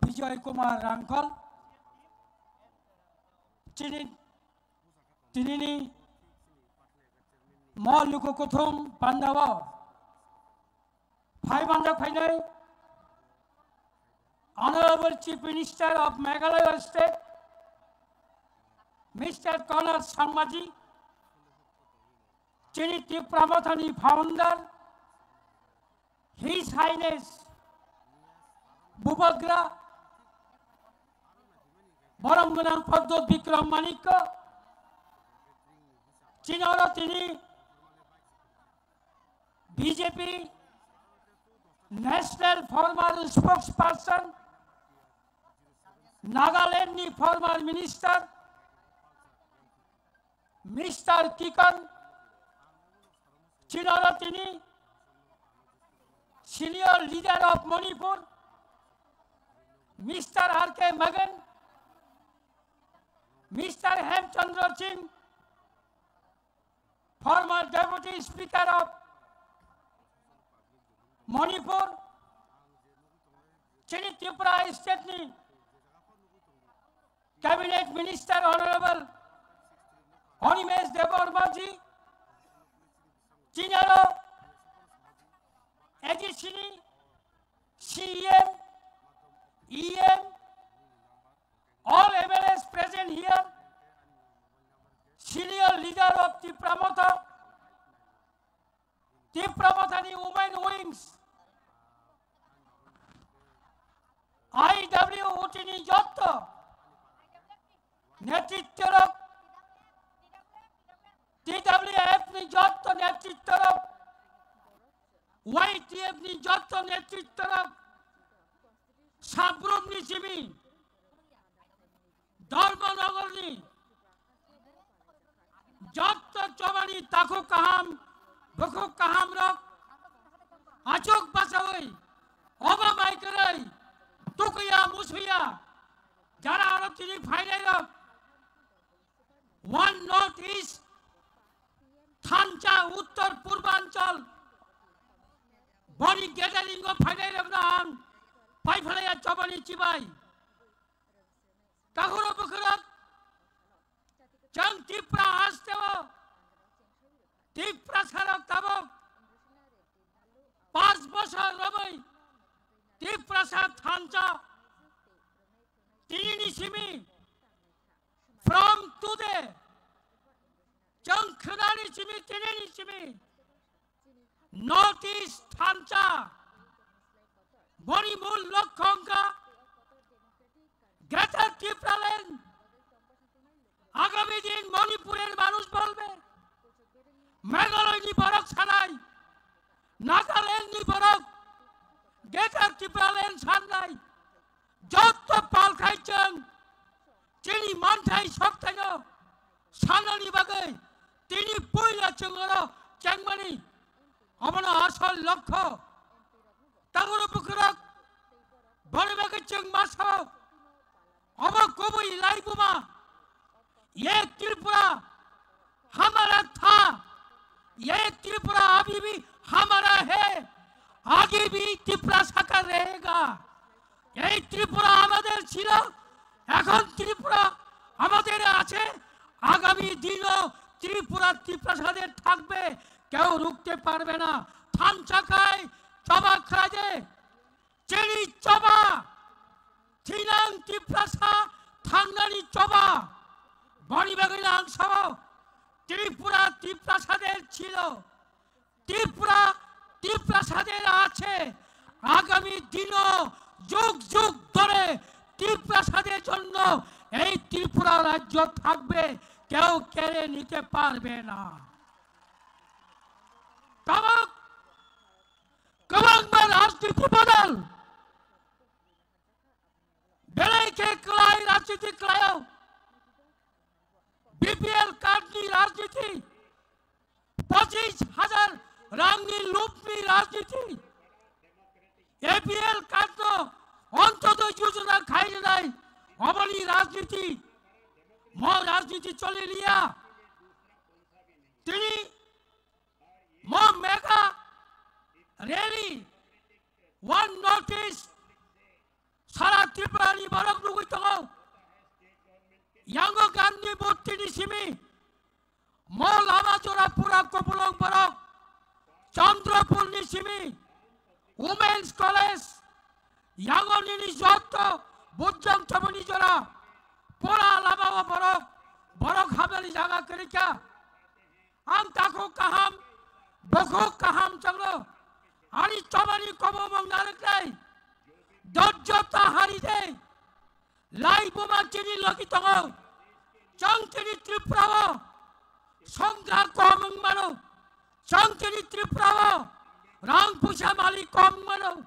বিজয় কুমার রাঙ্কল তিনি মলুকু কুথুম পান্ডাব phi বান্ধব ফাইনাই Honorable Chief Minister of Meghalaya State Mr. Connor Sangmaji Chini Tipramothani founder, His Highness Bubagra Boromgunang Padot Bikram Manikko, Chinoro Tini BJP National former spokesperson, Nagaland ni former minister, Mr. Kikan Chinaratini, senior leader of Manipur, Mr. R.K. Magan, Mr. Hemchandra Singh, former deputy speaker of Manipur, Chini Tripura State ni Cabinet Minister Honorable Honimesh Debormaji, Chinaro, Edisini, CEM, EM, all MLAs present here, senior leader of Tipramothani Women Wings, IW Utini Jotto, Netittorok, TWF ni Jotto Netittorok, YTF ni Jotto Netittorok, साब्रुमनि Simi धर्मनगरनि जत्त चबानि ताखु काहाम बुखु काहाम रक आचुक बासावै अबा माइकरै तुकैया मुसैया যারা আরো তিনি final one north east থানচা উত্তর পূর্বাঞ্চল বনি gathering final নাম পাইফালায়া চবানি চিবাই তাহলে বখরাত চাং ত্রিপুরা আসতেও ত্রিপুরা সারক তাবক 5 বছর রবই ত্রিপুরা সার থানচা Tini simi from today Jangkhanani simi tini simi Northeast Thancha Boni Mul Lokhonga Greater Tripura Land আগামী দিন মণিপুরের মানুষ বলবে মেঘালয় নি বরক ছাড়াই নাগাল্যান্ড নি বরক গ্রেটার ত্রিপুরা ল্যান্ড ছাড়াই যত পাল খাইছেন তিনি মানথাই সপ্তাহ সানানি বাগে তিনি পয়লা চঙ্গর চেংমানি আমার আসল লক্ষ্য তাগর পুকুরক বড় বাগে চেং মাসাও अब कोई लाइबुमा ये त्रिपुरा हमारा था ये त्रिपुरा अभी भी हमारा है आगे भी त्रिपुरा साकार रहेगा এই ত্রিপুরা আমাদের ছিল এখন ত্রিপুরা আমাদের আছে আগামী দিনও ত্রিপুরা ত্রিপ্রাসাদের থাকবে কেউ রুখতে পারবে না থানচাকায় চবা খাজে চেরি চবা থিনাং ত্রিপ্রাসা থাংনানি চবা বনিবাগিনা অংশ ত্রিপুরা ত্রিপ্রাসাদের ছিল ত্রিপুরা ত্রিপ্রাসাদের আছে আগামী দিনও যুগ যুগ ধরে ত্রিপ্রাসাদের জন্য এই ত্রিপুরা রাজ্য থাকবে কেউ কেড়ে নিতে পারবে না কলঙ্কের রাজনীতি বদল বেলাইকে কলাই রাজনীতি করাও বিপিএল কার্ডনি রাজনীতি 25,000 রাংনি লুপনি রাজনীতি एपीएल कार्ड अंतत योजना खाई নাই অবলি রাজনীতি ম রাজনীতি চলে লিয়া তিনি ম মেগা রেলি ওয়ান নোটিস সারা ত্রিপুরানি বরক নুগুই তো ইয়াঙ্গ গান্ধী বত্তিনি সিমি ম লামা জোড়া পুরা কপলং বরক Chandrapur নিসিমি Women's College, Yangonini Jotto, Bujang Chabani Jora, Pora Lama Borok, Borok Hameli Jaga Kerika, Antako Kaham, Boko Kaham Changlo, Ani Chabani Kobo Mangarai, Dodjota Haride, Lai Buma Chini Lokitogo, Changtini Tripravo, Songra Komang Mano, Changtini Tripravo, Rang Pusha Mali Kong Mano,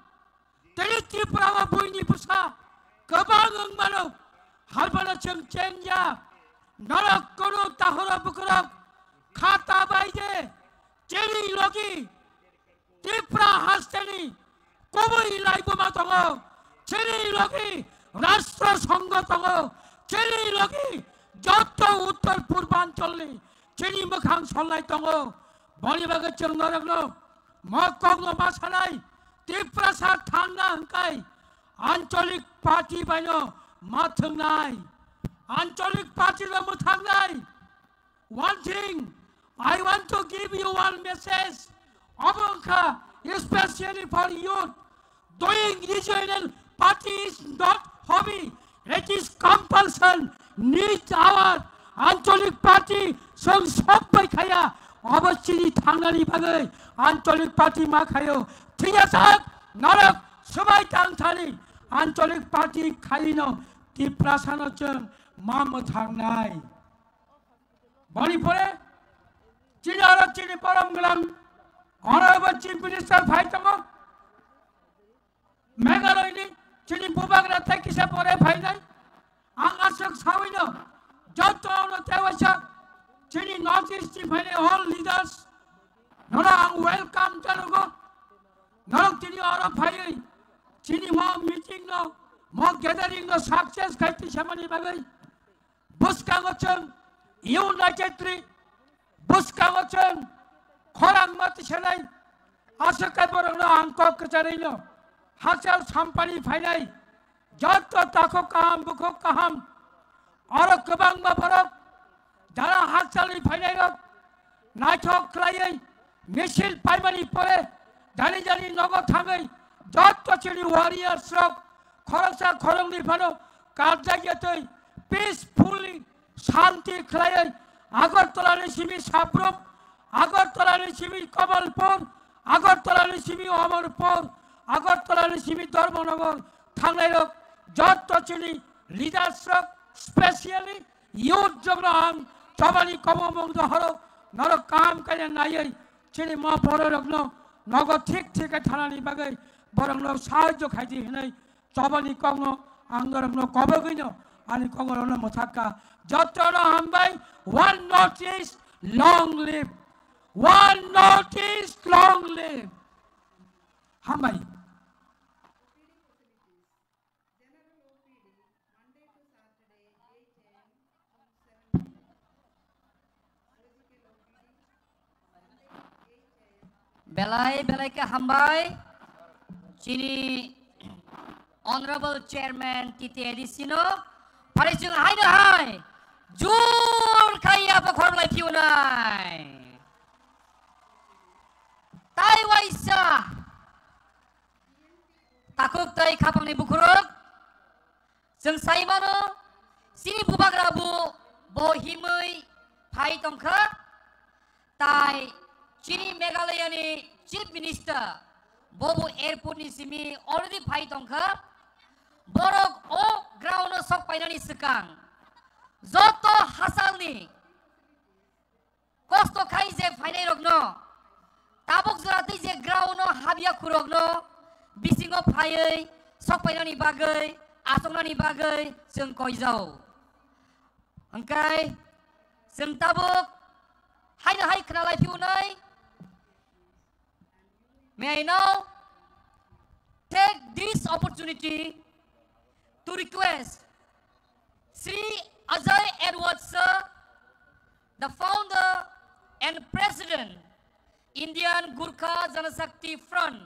Teri Tripura Buini Pusha, Kabang Mano, Halbana Cheng Chenya, Narak Kono Tahora Bukurok, Kata Baide, Cheri Loki, Tripura Hasteni, Koboi Laibumatongo, Cheri Loki, Rashtra Songotongo, Cheri Loki, Jotto Uttar Purbancholi, Cheri Mukhang Solai Tongo, Bolibaga Chernaragno. মকগলো মাছালাই ত্রিপ্রাসা থানা হংকাই আঞ্চলিক party বাইনো মাথংনাই আঞ্চলিক পার্টির মুথাংনাই one thing I want to give you one message Abongka especially for youth doing regional party is not hobby it is compulsion need our আঞ্চলিক party সব সবাই খায়া অবশ্যই থাংনানি ভাগে আঞ্চলিক পার্টি মা খায়ো ঠিক আছে নরক সবাই থাংথানি আঞ্চলিক পার্টি খাইনো ত্রিপ্রাসানচং মাম থাংনাই মণিপুরে চিনি পরম গেলাম অনারেবল চিফ মিনিস্টার ভাইতঙ্গ মেঘালয়নি chini bubagra tekisa pore phainai ang asok sawino jotto no tewasa chini north east phainai all leaders nora ang welcome janogo norok chini oro phai chini mo meeting no mo gathering no success khaiti samani bagai buskangocheng united tree buskangocheng khorang mati selai asakai borong angkok kecarino hasil sampani phainai jotto tako kaham bukho kaham aro kebang baparok jara hasali phainai rok naithok khlaiai misil paimani pore jani jani nogo thangai jotto chini warriors rok khoroksa khorongni phano karjagiatoi peacefully shanti khlaiai agartala ni simi sabrup agartala ni simi kamalpur agartala ni simi amarpur agartala ni simi dharmanagar thangnai rok jotto chini leaders rok specially youth jograng chabani kamamong haro narok kam kaya nai chini ma poro rokno nago thik thik thanani bagai borongno sahajo khaiti hinai chabani kongno angorongno kobogino ani kongorongno mothaka jotto no hambai one notice long live one notice long live hambai belai ke hambai chini honorable chairman titi edisino parijung hai na hai jur kaya pa khor lai piunai tai waisa takuk tai khapang ni bukurok jeng saimano sini bubagrabu bohimui phai tongkha tai chini Meghalaya ni chief minister bobu airport ni simi already phai tongkha borok o ground sok painani sekang joto hasal ni kosto khai je phainai rokno tabok jorati je ground no habia khurokno bisingo phaiai sok painani bagai asongnani bagai jeng koijau angkai jeng tabok haina hai khnalai piunai may I now take this opportunity to request Sri Ajay Edward sir, the founder and president, Indian Gurkha Janashakti Front,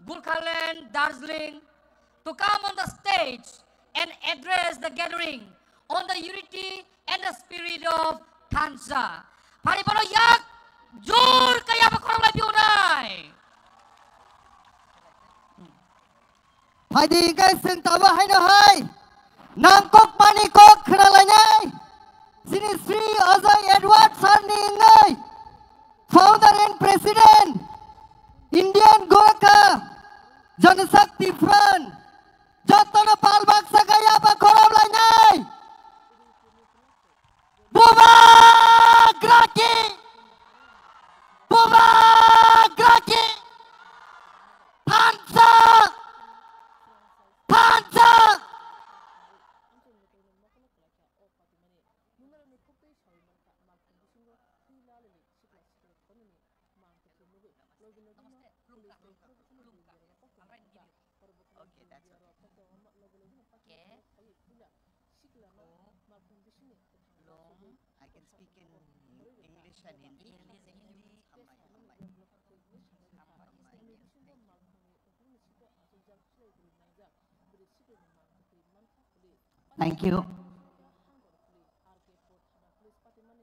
Gurkhaland, Darjeeling, to come on the stage and address the gathering on the unity and the spirit of Khansa. Paripano yak jur kaya pakorang lai piunai. Hai di guys sing tawa hai na hai nam kok pani kok khnalai nai sini Sri Ajay Edward sir ni ngai founder and president Indian Gurkha Janashakti Front jotto na palbak sakaya pa khoram lai nai buba graki Khansa Khansa I can speak in English and Hindi. Thank you.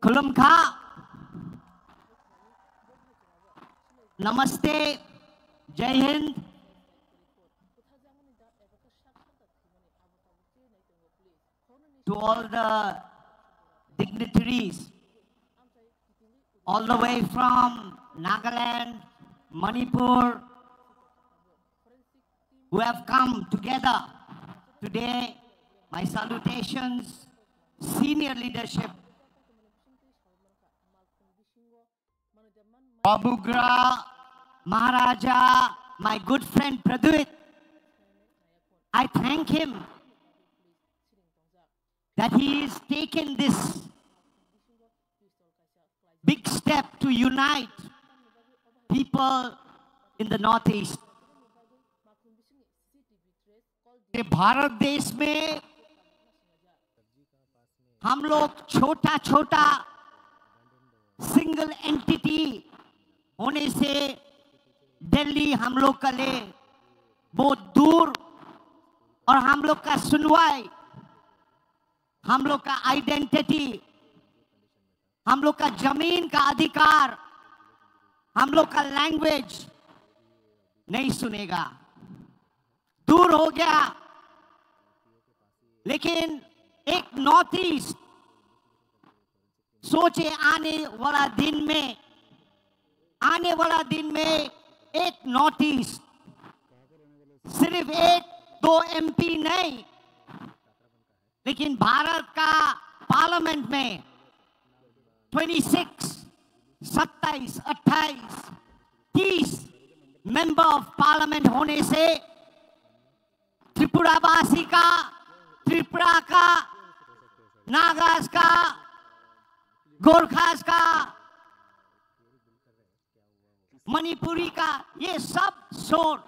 Khulum kha. Namaste. Jai Hind. To all the dignitaries, all the way from Nagaland, Manipur, who have come together today. My salutations, senior leadership, Babugra, Maharaja, my good friend Praduit. I thank him that he is taken this big step to unite people in the Northeast. ये भारत देश में हम लोग छोटा छोटा single entity होने से दिल्ली हम लोग का ले बहुत दूर, और हम लोग का सुनवाई, हम लोग का आइडेंटिटी, हम लोग का जमीन का अधिकार, हम लोग का लैंग्वेज नहीं सुनेगा, दूर हो गया। लेकिन एक नॉर्थ ईस्ट सोचे आने वाला दिन में एक नॉर्थ ईस्ट सिर्फ एक दो एमपी नहीं, लेकिन भारत का पार्लियामेंट में 26, 27, 28, 30 मेंबर ऑफ पार्लियामेंट होने से त्रिपुरावासी का, त्रिपुरा का, नागास का, गोरखास का, मणिपुरी का, ये सब सोच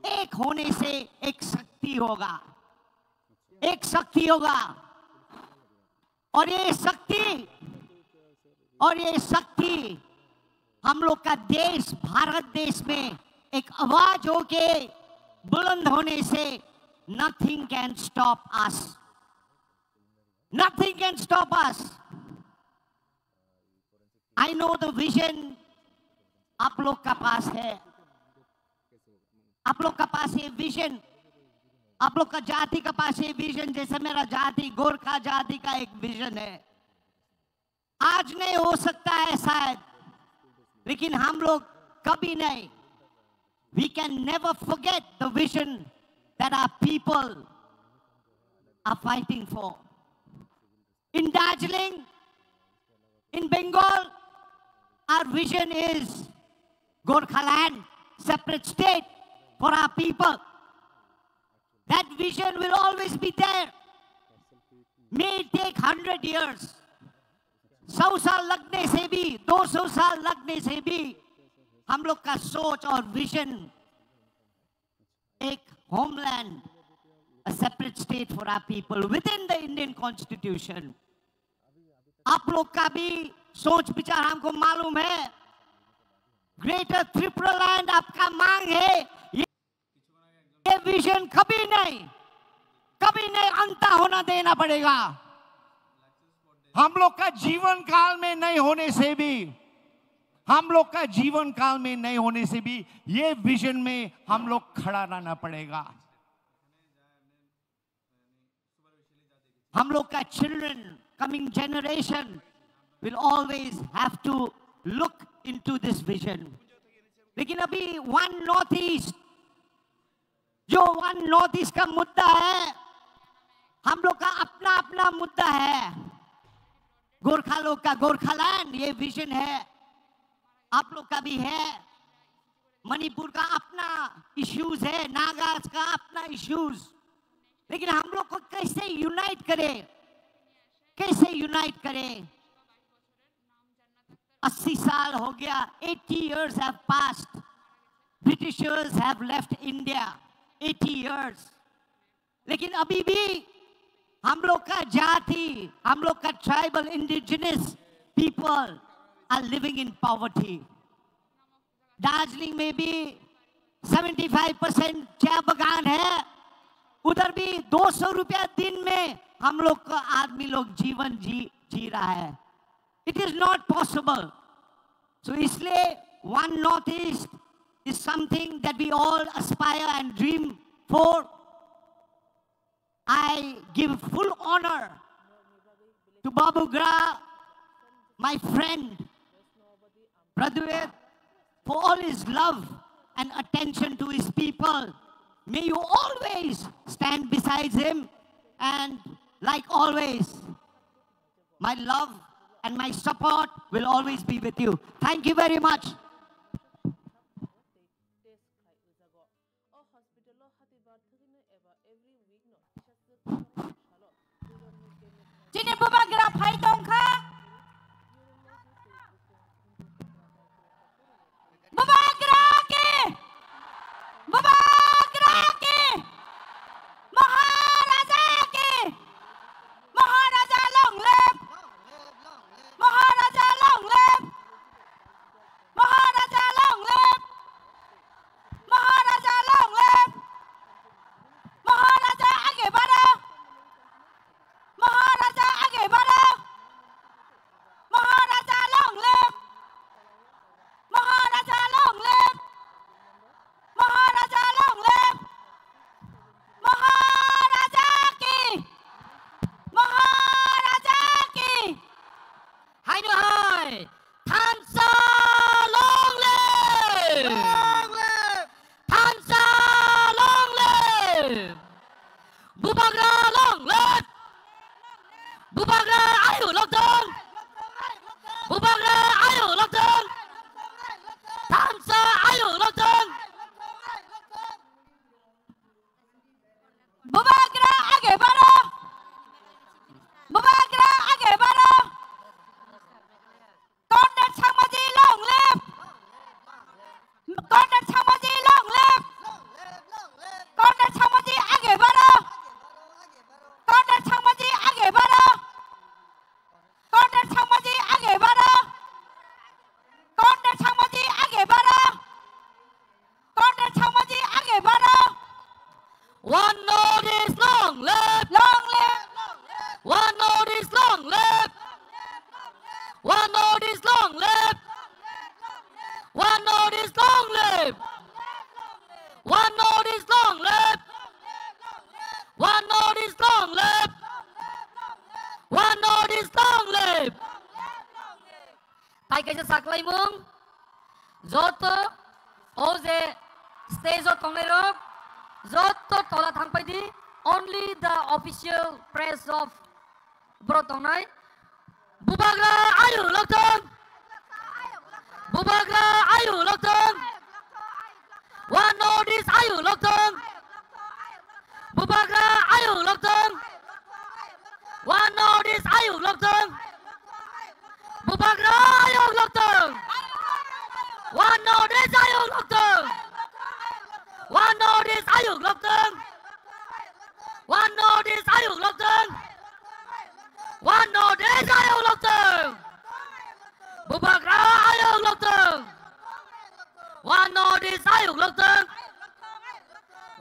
एक होने से एक शक्ति होगा, एक शक्ति होगा। और ये शक्ति हम लोग का देश, भारत देश में एक आवाज होके बुलंद होने से nothing can stop us. Nothing can stop us. I know the vision आप लोग का पास है, आप लोग का पास ये विजन, आप लोग का जाति का पास ये विजन, जैसे मेरा जाति गोरखा जाति का एक विजन है। आज नहीं हो सकता है शायद, लेकिन हम लोग कभी नहीं, we can never forget the vision that our people are fighting for. In Darjeeling, in Bengal, our vision is Gorkhaland, separate state for our people. That vision will always be there. May it take 100 years. 100 साल लगने से भी, 200 साल लगने से भी हम लोग का सोच और विजन एक homeland, a separate state for our people within the Indian Constitution. आप लोग का भी सोच विचार हमको मालूम है। ग्रेटर त्रिपुरा लैंड आपका मांग है, ये विजन कभी नहीं अंत होना देना पड़ेगा। हम लोग का जीवन काल में नहीं होने से भी, ये विजन में हम लोग खड़ा रहना पड़ेगा। हम लोग का children, coming generation will always have to look into this vision. लेकिन अभी one northeast, जो one northeast का मुद्दा है, हम लोग का अपना मुद्दा है। गोरखा लोग का गोरखालैंड ये विजन है, आप लोग का भी है। मणिपुर का अपना इश्यूज है, नागास का अपना इश्यूज, लेकिन हम लोग को कैसे यूनाइट करें? 80 साल हो गया, 80 years have passed. Britishers have left India, 80 years. लेकिन अभी भी हम लोग का जाति, हम लोग का tribal indigenous people are living in poverty. Darjeeling में भी 75% चाय बगान है, उधर भी 200 रुपया दिन में हम लोग का आदमी लोग जीवन जी रहा है। It is not possible. So इसलिए one northeast is something that we all aspire and dream for. I give full honor to Babu Gra, my friend, Pradhuet, for all his love and attention to his people. May you always stand beside him, and like always, my love and my support will always be with you. Thank you very much. hospital Sini bubagra phai tongkha. Bubagra ke. Bubagra ke. Maharaja ke. Maharaja long live. Maharaja long live. Maharaja long live. Maharaja long live. Maharaja आगे बढ़ो. Maharaja आगे बढ़ो. Maharaja long live. Maharaja long live. Maharaja long live. Maharaja ki. Maharaja ki. Hai nữa hai. Thansa long live. Thansa long live. Bubagra long live. Bubagra ayu long term. Bubagra ayu long term. Thansa ayu long term. Bubagra आगे बढ़ो. Bubagra आगे बढ़ो. Comrade Changmaji long live. Comrade Changmaji long live. Comrade Changmaji आगे बढ़ो. Comrade Changmaji आगे बढ़ो. Comrade Changmaji आगे बढ़ो. Comrade Changmaji आगे बढ़ो. Comrade Changmaji आगे बढ़ो. One notice long live. Long live. One notice long live. One notice long live. One notice long live. One notice long live. One notice long live. One notice long live. Tay kaisa saklai mung. Joto oje stage o tonglai rok. Joto tola thangpai di. Only the official press of Brotonai. Bubagra ayu loktong. Bubagra ayu loktong. One notice ayu loktong. Bubagra ayu loktong. One notice ayu loktong. Bubagra ayu loktong. One notice ayu loktong. One notice ayu loktong. One notice ayu loktong. One notice ayu loktong. Bubagra ayu loktong. One notice ayu loktong.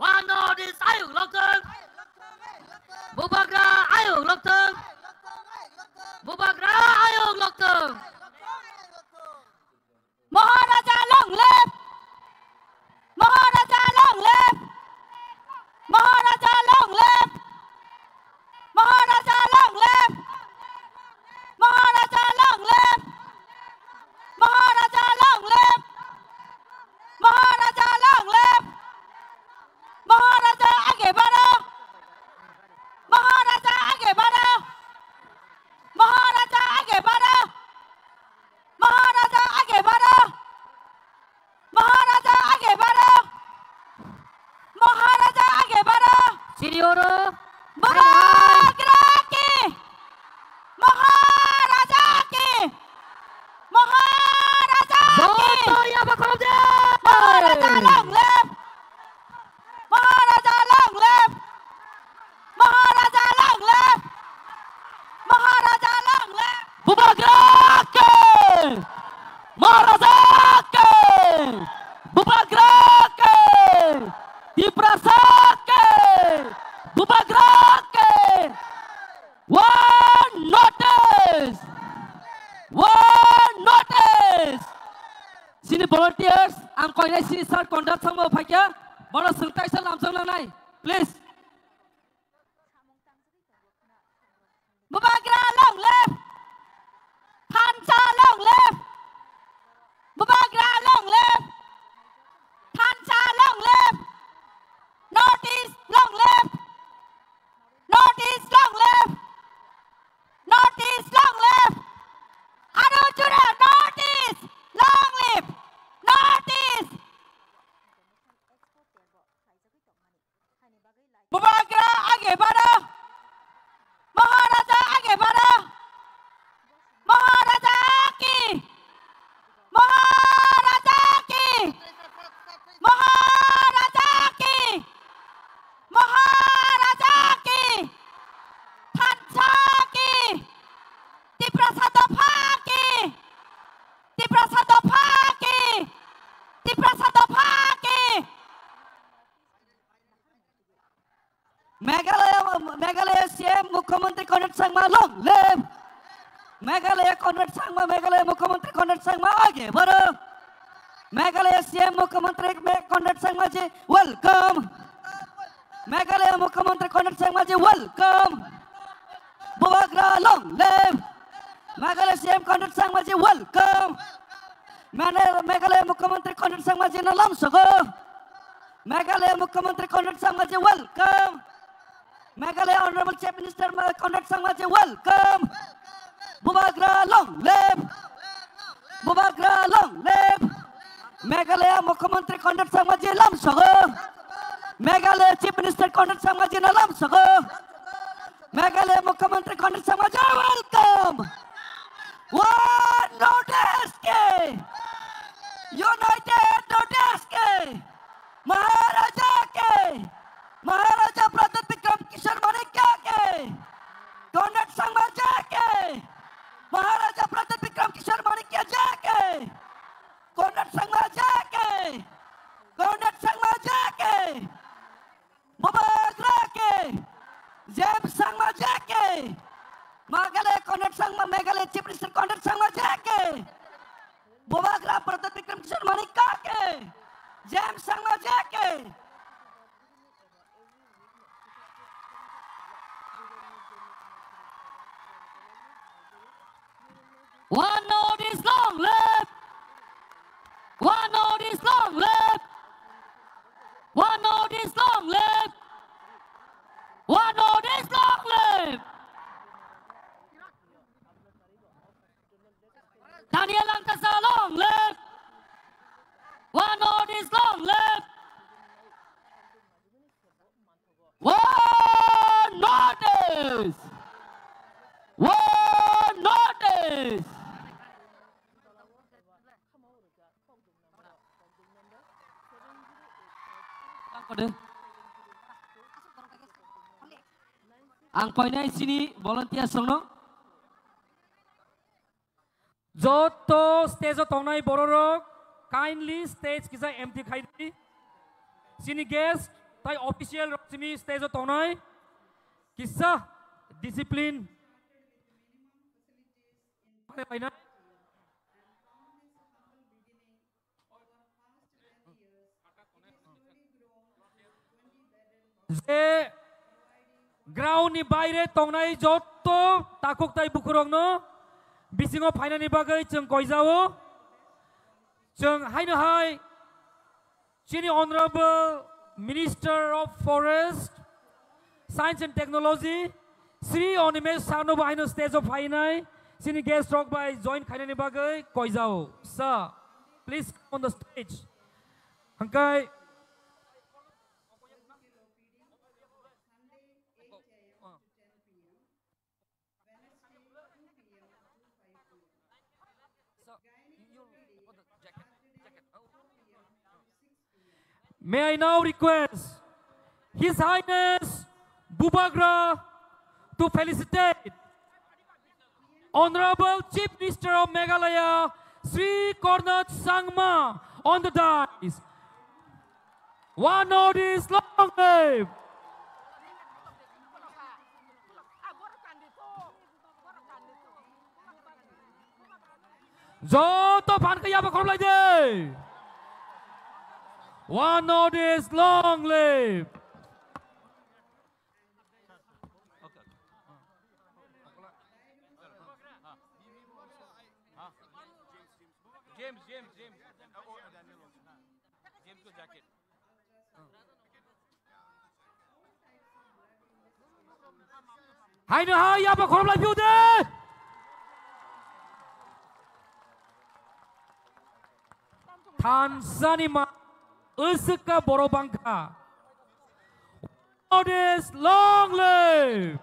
One notice ayu loktong. Bubagra ayu loktong. Bubagra ayu loktong. Maharaja long live. Maharaja long live. Maharaja long live. Maharaja long live. Maharaja long live. Maharaja long live. Maharaja long live. Maharaja आगे बढ़ो. Maharaja आगे बढ़ो. Maharaja आगे बढ़ो. Maharaja आगे बढ़ो. Maharaja आगे बढ़ो. Maharaja आगे बढ़ो. Senioro. Bubagra ki. Maharaja ki. Maharaja ki. Joto ya bakal Maharaja long live. Maharaja long live. Maharaja long live. Maharaja long live. Bubagra ke. Maharaja ke. Bubagra ke. Diprasa ke. Bubagra ke. One notice. One notice. Sini volunteers, ang koi nai sini start conduct sang mo phakya. Bora sungtai sal nam sang nai. Please. Bubagra long live. Thansa long live. Bubagra long live. Thansa long live. Notice long live. Notice long live. Notice long live. Arujura notice long live. Notice. Meghalaya CM Mukhyamantri Conrad Sangma long live. Meghalaya Conrad Sangma Meghalaya Mukhyamantri Conrad Sangma आगे बढ़ो. Meghalaya CM Mukhyamantri Conrad Sangma जी welcome. Meghalaya Mukhyamantri Conrad Sangma जी welcome. Bubagra long live. Meghalaya CM Conrad Sangma जी welcome. Meghalaya Mukhyamantri Conrad Sangma जी nalam sogo. Meghalaya Mukhyamantri Conrad Sangma ji welcome. Meghalaya Honorable Chief Minister Conrad Sangma ji welcome. Bubagra long live. Bubagra long live. Meghalaya Mukhyamantri Conrad Sangma ji lam sogo. Meghalaya Chief Minister Conrad Sangma ji nalam sogo. Meghalaya Mukhyamantri Conrad Sangma ji welcome. One notice ke. United notice ke. महाराजा के महाराजा प्रताप विक्रम किशोर माणिक्य के Conrad Sangma जी के महाराजा प्रताप विक्रम किशोर माणिक्य जी के Conrad Sangma जी के Conrad Sangma जी के बुबाग्रा के James Sangma जी के Meghalaya Conrad Sangma Meghalaya chief minister Conrad Sangma जी के बुबाग्रा प्रताप विक्रम किशोर माणिक्य के James Sangma Jackie. One note is long live. One note is long live. One note is long live. One note is long live. Daniel Lankasa long live. One note is long live. One notice. One notice. Ang poinnya sini volunteer songno. Joto stage tongnai bororok kindly stage kisa empty khaidi. Sini guest tai official sini stage tongnai kisa discipline. Je ground ni baire tongnai joto takuk tai bukurongno bisingo fainani bagai jeung koijao jeung haino hai chini honorable minister of forest science and technology Sri Onimesh Sarnobu haino stage of hainai sini guest rock by join khainani bagai koijao sir please come on the stage hangkai May I now request His Highness Bubagra to felicitate Honorable Chief Minister of Meghalaya Sri Conrad Sangma on the dais. One note is long live. Joto pan kaya ba kolom lagi. One note is long live. James. Oh, Daniel also. James ko jacket. Hai na hai apa kolom lagi ude. Tanzania Usuka Borobangka. All this long live.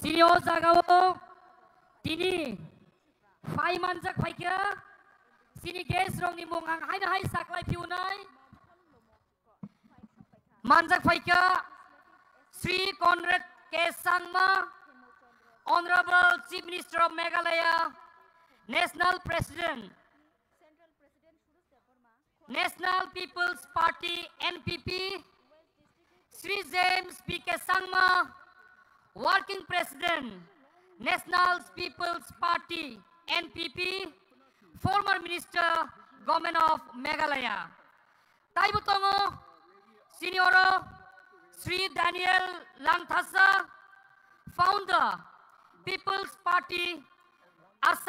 Sini o jagao tini fai manjak faika sini guest rong ni mung ang hai na hai saklai piunai manjak faika Sri Conrad K. Sangma, Honorable Chief Minister of Meghalaya, National President, National People's Party NPP, Sri James P.K. Sangma, Working President, National People's Party NPP, former Minister, Government of Meghalaya. Taibutongo, Senior Sri Daniel Langthasa, Founder, People's Party, Assam.